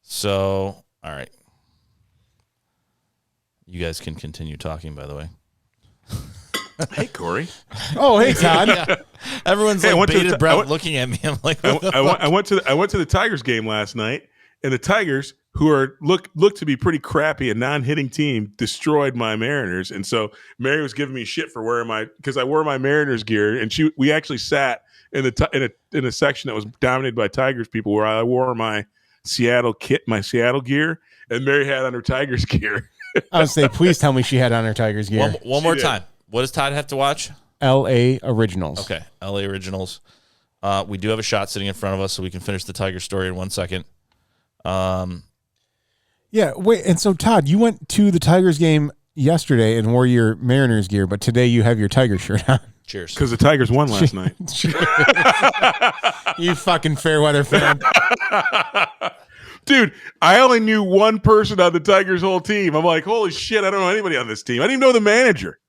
So, all right. You guys can continue talking, by the way. Hey, Cory. Oh, hey Todd. Everyone's Hey, I like went to the bated t- breath I went- looking at me. I'm like, I, what the I, went, fuck? I went to the Tigers game last night, and the Tigers, who are look to be pretty crappy, a non-hitting team, destroyed my Mariners. And so Mary was giving me shit for wearing because I wore my Mariners gear, and we actually sat in in a section that was dominated by Tigers people, where I wore my Seattle gear, and Mary had on her Tigers gear. I would say, please tell me she had on her Tigers gear. One more did. time. What does Todd have to watch? L.A. Originals. Okay, LA Originals. We do have a shot sitting in front of us, so we can finish the Tiger story in 1 second. Yeah, wait, and so Todd, you went to the Tigers game yesterday and wore your Mariners gear, but today you have your Tiger shirt on. Cheers. Because the Tigers won last night. You fucking fair weather fan. Dude, I only knew one person on the Tigers' whole team. I'm like, holy shit, I don't know anybody on this team. I didn't even know the manager.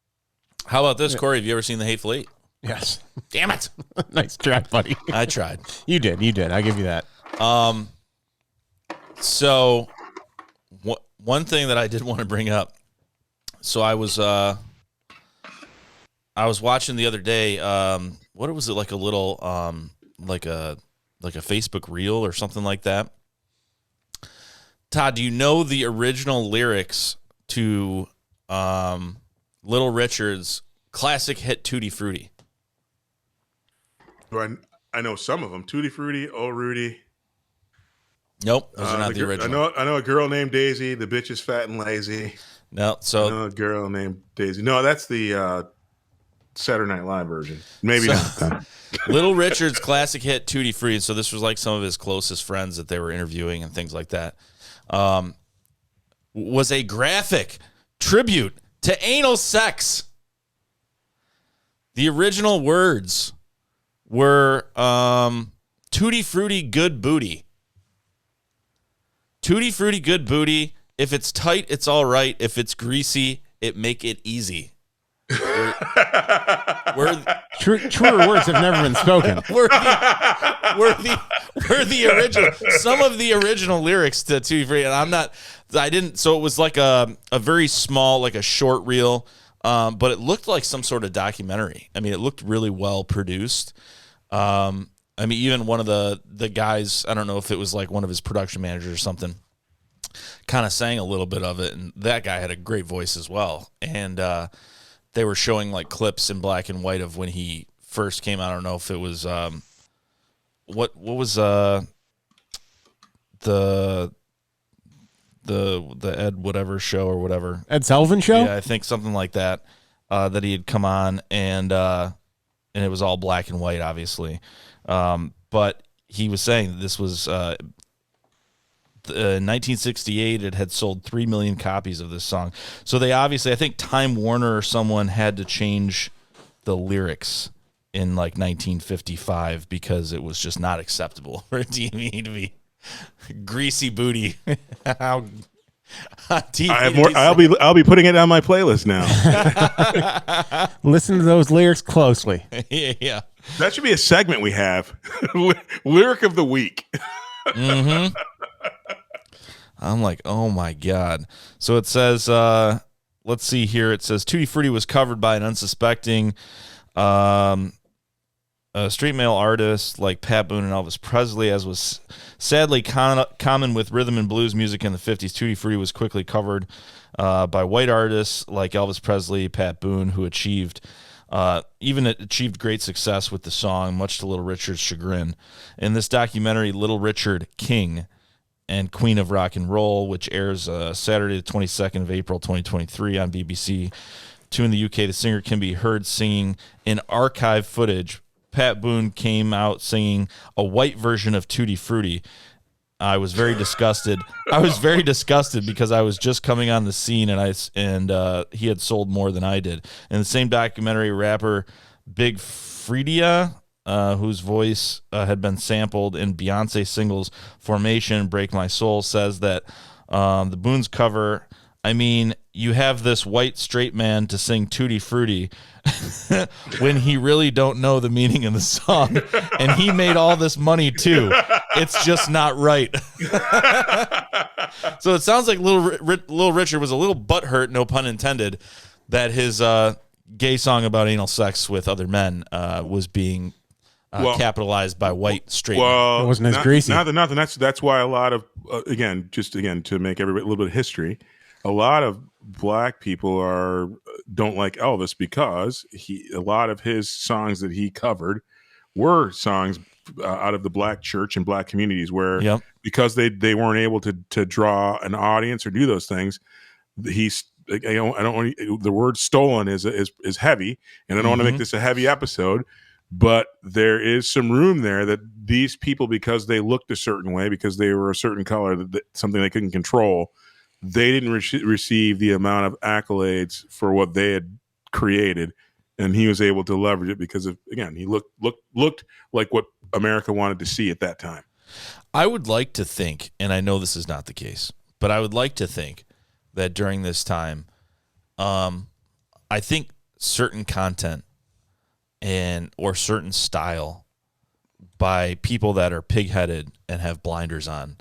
How about this, Cory? Have you ever seen The Hateful Eight? Yes. Damn it. Nice try, buddy. I tried. You did. I'll give you that. So one thing that I did want to bring up. So I was watching the other day. What was it, like a little like a Facebook reel or something like that? Todd, do you know the original lyrics to Little Richard's classic hit Tutti Frutti? I know some of them. Tutti Frutti, Oh Rudy. Nope, those are not the original. I know a girl named Daisy. The bitch is fat and lazy. No, I so know a girl named Daisy. No, that's the Saturday Night Live version. Maybe not. Little Richard's classic hit Tutti Frutti. So this was like some of his closest friends that they were interviewing and things like that. Was a graphic tribute to anal sex. The original words were Tutti Frutti good booty. Tutti Frutti good booty. If it's tight, it's all right. If it's greasy, it make it easy. Truer words have never been spoken. Were the original, some of the original lyrics to Tutti Frutti, and I didn't. So it was like a very small, like a short reel, but it looked like some sort of documentary. I mean, it looked really well produced. I mean, even one of the guys, I don't know if it was like one of his production managers or something, kind of sang a little bit of it, and that guy had a great voice as well. And they were showing like clips in black and white of when he first came out. I don't know if it was what was the Ed whatever show or whatever, Ed Sullivan Show. Yeah, I think something like that. That he had come on, and it was all black and white, obviously. But he was saying that this was 1968. It had sold 3 million copies of this song. So they obviously, I think Time Warner or someone had to change the lyrics in like 1955 because it was just not acceptable for TV to be greasy booty. How on TV I have more. I'll be putting it on my playlist now. Listen to those lyrics closely. Yeah. That should be a segment we have. Lyric of the week. Mm-hmm. I'm like, oh my God. So it says, let's see here. It says Tutti Frutti was covered by an unsuspecting street male artist like Pat Boone and Elvis Presley, as was sadly common with rhythm and blues music in the 50s. Tutti Frutti was quickly covered by white artists like Elvis Presley, Pat Boone, who achieved great success with the song, much to Little Richard's chagrin. In this documentary, Little Richard King and Queen of Rock and Roll, which airs Saturday the 22nd of April 2023 on BBC Two in the UK, the singer can be heard singing in archive footage. Pat Boone came out singing a white version of Tutti Frutti. I was very disgusted. Because I was just coming on the scene, and he had sold more than I did. In the same documentary, rapper Big Freedia, whose voice had been sampled in Beyonce singles Formation, Break My Soul, says that the Boone's cover, I mean, you have this white straight man to sing Tutti Frutti when he really don't know the meaning of the song, and he made all this money too. It's just not right. So it sounds like Little Richard was a little butthurt, no pun intended, that his gay song about anal sex with other men was being capitalized by white straight men. It wasn't as greasy. Nothing. That's why a lot of again to make everybody a little bit of history. A lot of black people don't like Elvis because a lot of his songs that he covered were songs out of the black church and black communities where because they weren't able to draw an audience or do those things. I don't want the word stolen is heavy, and I don't want to make this a heavy episode, but there is some room there that these people, because they looked a certain way, because they were a certain color, something they couldn't control, they didn't receive the amount of accolades for what they had created, and he was able to leverage it because of, again, he looked like what America wanted to see at that time. I would like to think, and I know this is not the case, but I would like to think that during this time, I think certain content or certain style by people that are pig-headed and have blinders on,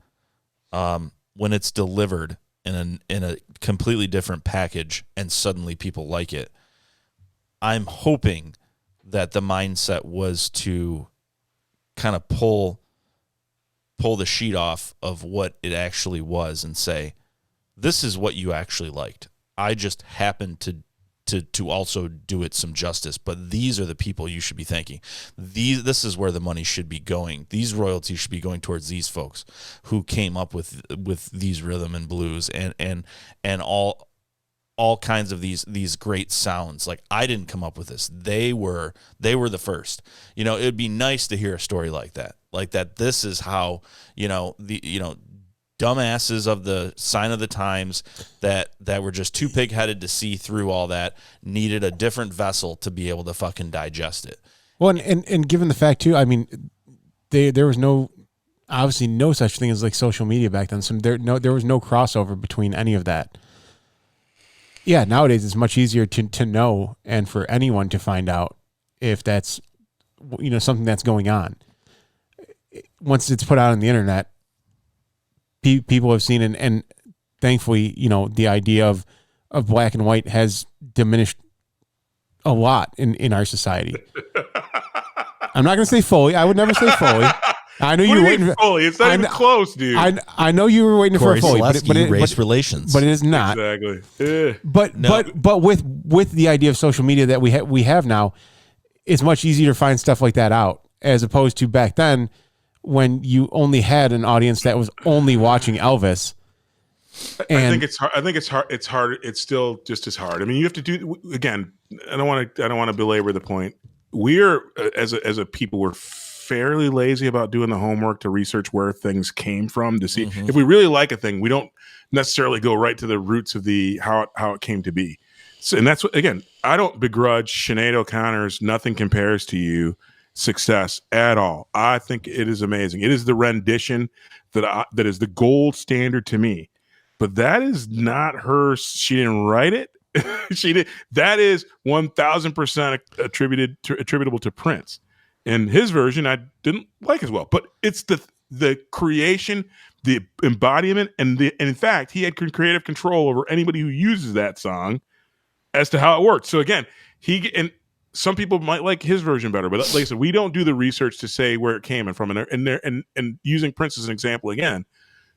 when it's delivered in a completely different package and suddenly people like it, I'm hoping that the mindset was to kind of pull the sheet off of what it actually was and say, this is what you actually liked. I just happened to also do it some justice, but these are the people you should be thanking. This is where the money should be going. These royalties should be going towards these folks who came up with these rhythm and blues and all kinds of these great sounds. Like, I didn't come up with this. They were the first. You know, it'd be nice to hear a story like that. Like that this is how, dumbasses of the sign of the times that were just too pig-headed to see through all that needed a different vessel to be able to fucking digest it. Well, and given the fact too, I mean, there was obviously no such thing as like social media back then. So there was no crossover between any of that. Yeah, nowadays it's much easier to know and for anyone to find out if that's something that's going on. Once it's put out on the internet, people have seen it, and thankfully, the idea of black and white has diminished a lot in our society. I'm not going to say fully. I would never say fully. I know you were waiting for fully. It's not even close, dude. I know you were waiting Cory for a fully, race relations. but it is not. Exactly. But with the idea of social media that we have now, it's much easier to find stuff like that out as opposed to back then when you only had an audience that was only watching Elvis. And I think it's hard. I think it's hard. It's hard. It's still just as hard. I mean, you have to do again. I don't want to belabor the point. We're as a people, we're fairly lazy about doing the homework to research where things came from to see if we really like a thing. We don't necessarily go right to the roots of how it came to be. So, and that's what, again, I don't begrudge Sinead O'Connor's "Nothing Compares to You" success at all. I think it is amazing. It is the rendition that is the gold standard to me. But that is not her. She didn't write it. She did. That is 1,000% attributable to Prince. And his version I didn't like as well, but it's the creation, the embodiment, and in fact, he had creative control over anybody who uses that song as to how it worked. So again, and some people might like his version better, but like I said, we don't do the research to say where it came from. And using Prince as an example again,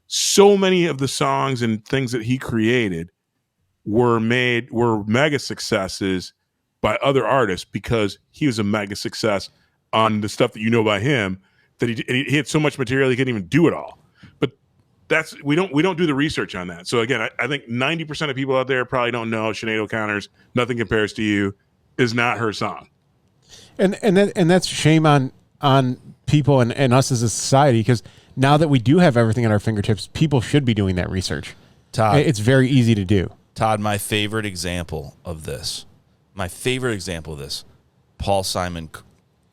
so many of the songs and things that he created were mega successes by other artists because he was a mega success on the stuff that you know by him, that he had so much material he couldn't even do it all. But we don't do the research on that. So again, I think 90% of people out there probably don't know Sinead O'Connor's "Nothing Compares to You" is not her song. And that's shame on people and us as a society, because now that we do have everything at our fingertips, people should be doing that research. Todd, it's very easy to do. Todd, my favorite example of this, Paul Simon,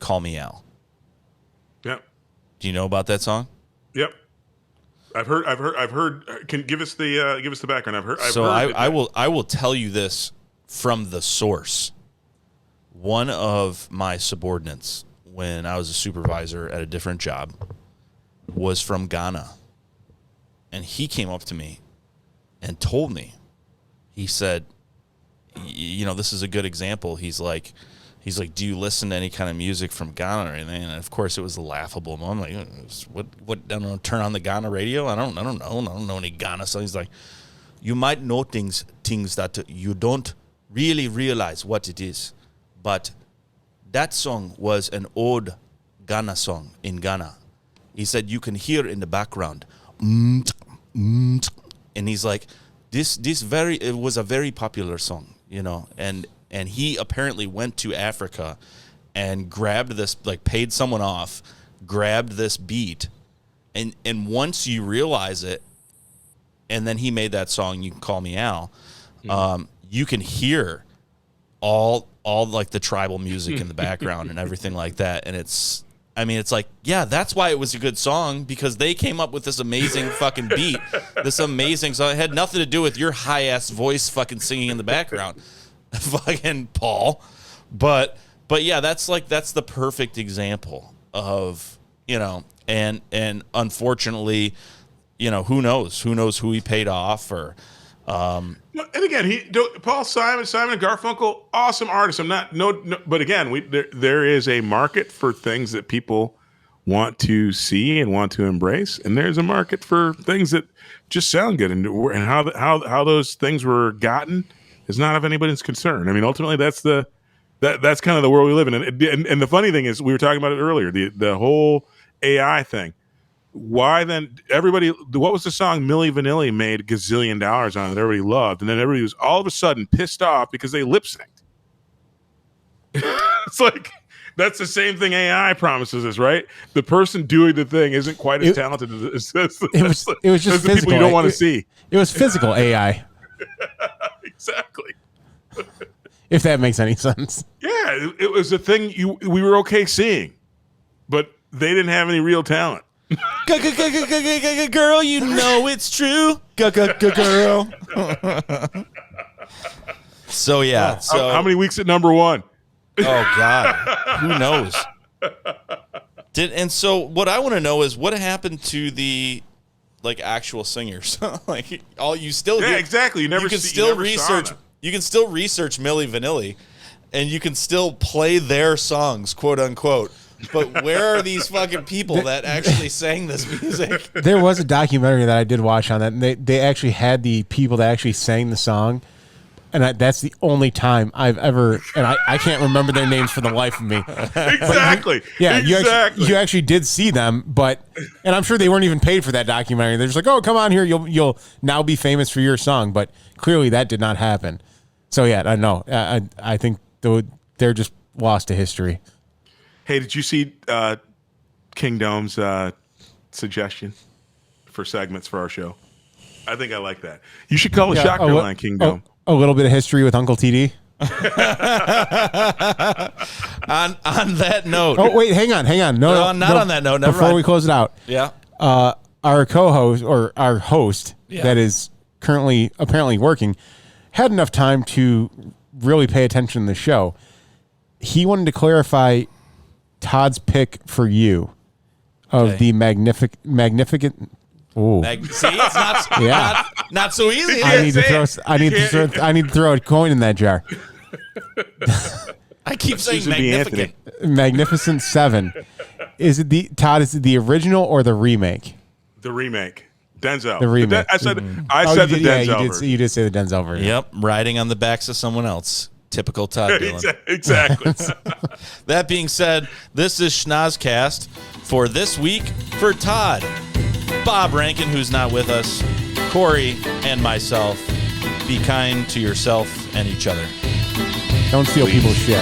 "Call Me Al." Yep. Do you know about that song? Yep. I've heard. Can give us the background. I've heard. I will tell you this from the source. One of my subordinates, when I was a supervisor at a different job, was from Ghana, and he came up to me and told me. He said, this is a good example. He's like, do you listen to any kind of music from Ghana or anything? And of course, it was a laughable moment. I'm like, what? I don't know. Turn on the Ghana radio. I don't know. I don't know any Ghana songs. He's like, you might know things that you don't really realize what it is, but that song was an old Ghana song in Ghana. He said you can hear in the background, and he's like, it was a very popular song, and he apparently went to Africa and grabbed this, like paid someone off, grabbed this beat, and once you realize it, and then he made that song, "You Can Call Me Al," you can hear all like the tribal music in the background and everything like that, and it's like, yeah, that's why it was a good song, because they came up with this amazing fucking beat, this amazing song. It had nothing to do with your high-ass voice fucking singing in the background, fucking Paul. But yeah, that's the perfect example of, and unfortunately, who knows who he paid off or. And again, Paul Simon and Garfunkel, awesome artists. But again, there is a market for things that people want to see and want to embrace, and there's a market for things that just sound good, and how those things were gotten is not of anybody's concern. I mean, ultimately, that's kind of the world we live in. And the funny thing is, we were talking about it earlier, the whole AI thing. Why then what was the song Milli Vanilli made $1 gazillion on that everybody loved, and then everybody was all of a sudden pissed off because they lip synced? It's like, that's the same thing AI promises us, right? The person doing the thing isn't quite as talented as it was just the people you don't want to see. It was physical AI. Exactly. If that makes any sense. Yeah, it was a thing we were okay seeing, but they didn't have any real talent. Girl, you know it's true. Girl. So yeah. So how many weeks at number one? Oh God, who knows? And so what I want to know is what happened to the actual singers? You still yeah, exactly. You can still research Milli Vanilli, and you can still play their songs, quote unquote, But where are these fucking people that actually sang this music? There was a documentary that I did watch on that, and they actually had the people that actually sang the song. And that's the only time I've ever, and I can't remember their names for the life of me. Exactly. You actually did see them, and I'm sure they weren't even paid for that documentary. They're just like, oh, come on here, you'll now be famous for your song. But clearly that did not happen. So yeah, I know. I think they're just lost to history. Hey, did you see King Dome's suggestion for segments for our show? I think I like that. You should call a Shocker line, King Dome. A little bit of history with Uncle TD. on that note. Oh wait, hang on. No, not on that note. Never before mind. we close it out. Yeah. Our co-host or our host that is currently apparently working had enough time to really pay attention to the show. He wanted to clarify Todd's pick for you of the magnificent. Oh, See, it's not so easy. I need to throw a coin in that jar. I keep saying magnificent. Magnificent 7. Is it the original or the remake? The remake. Denzel. The remake. I said the Denzel version. You did say the Denzel version. Yep, riding on the backs of someone else. Typical Todd Dillon. Exactly. That being said, this is Schnozzcast for this week for Todd, Bob Rankin, who's not with us, Cory, and myself. Be kind to yourself and each other. Don't steal people's shit.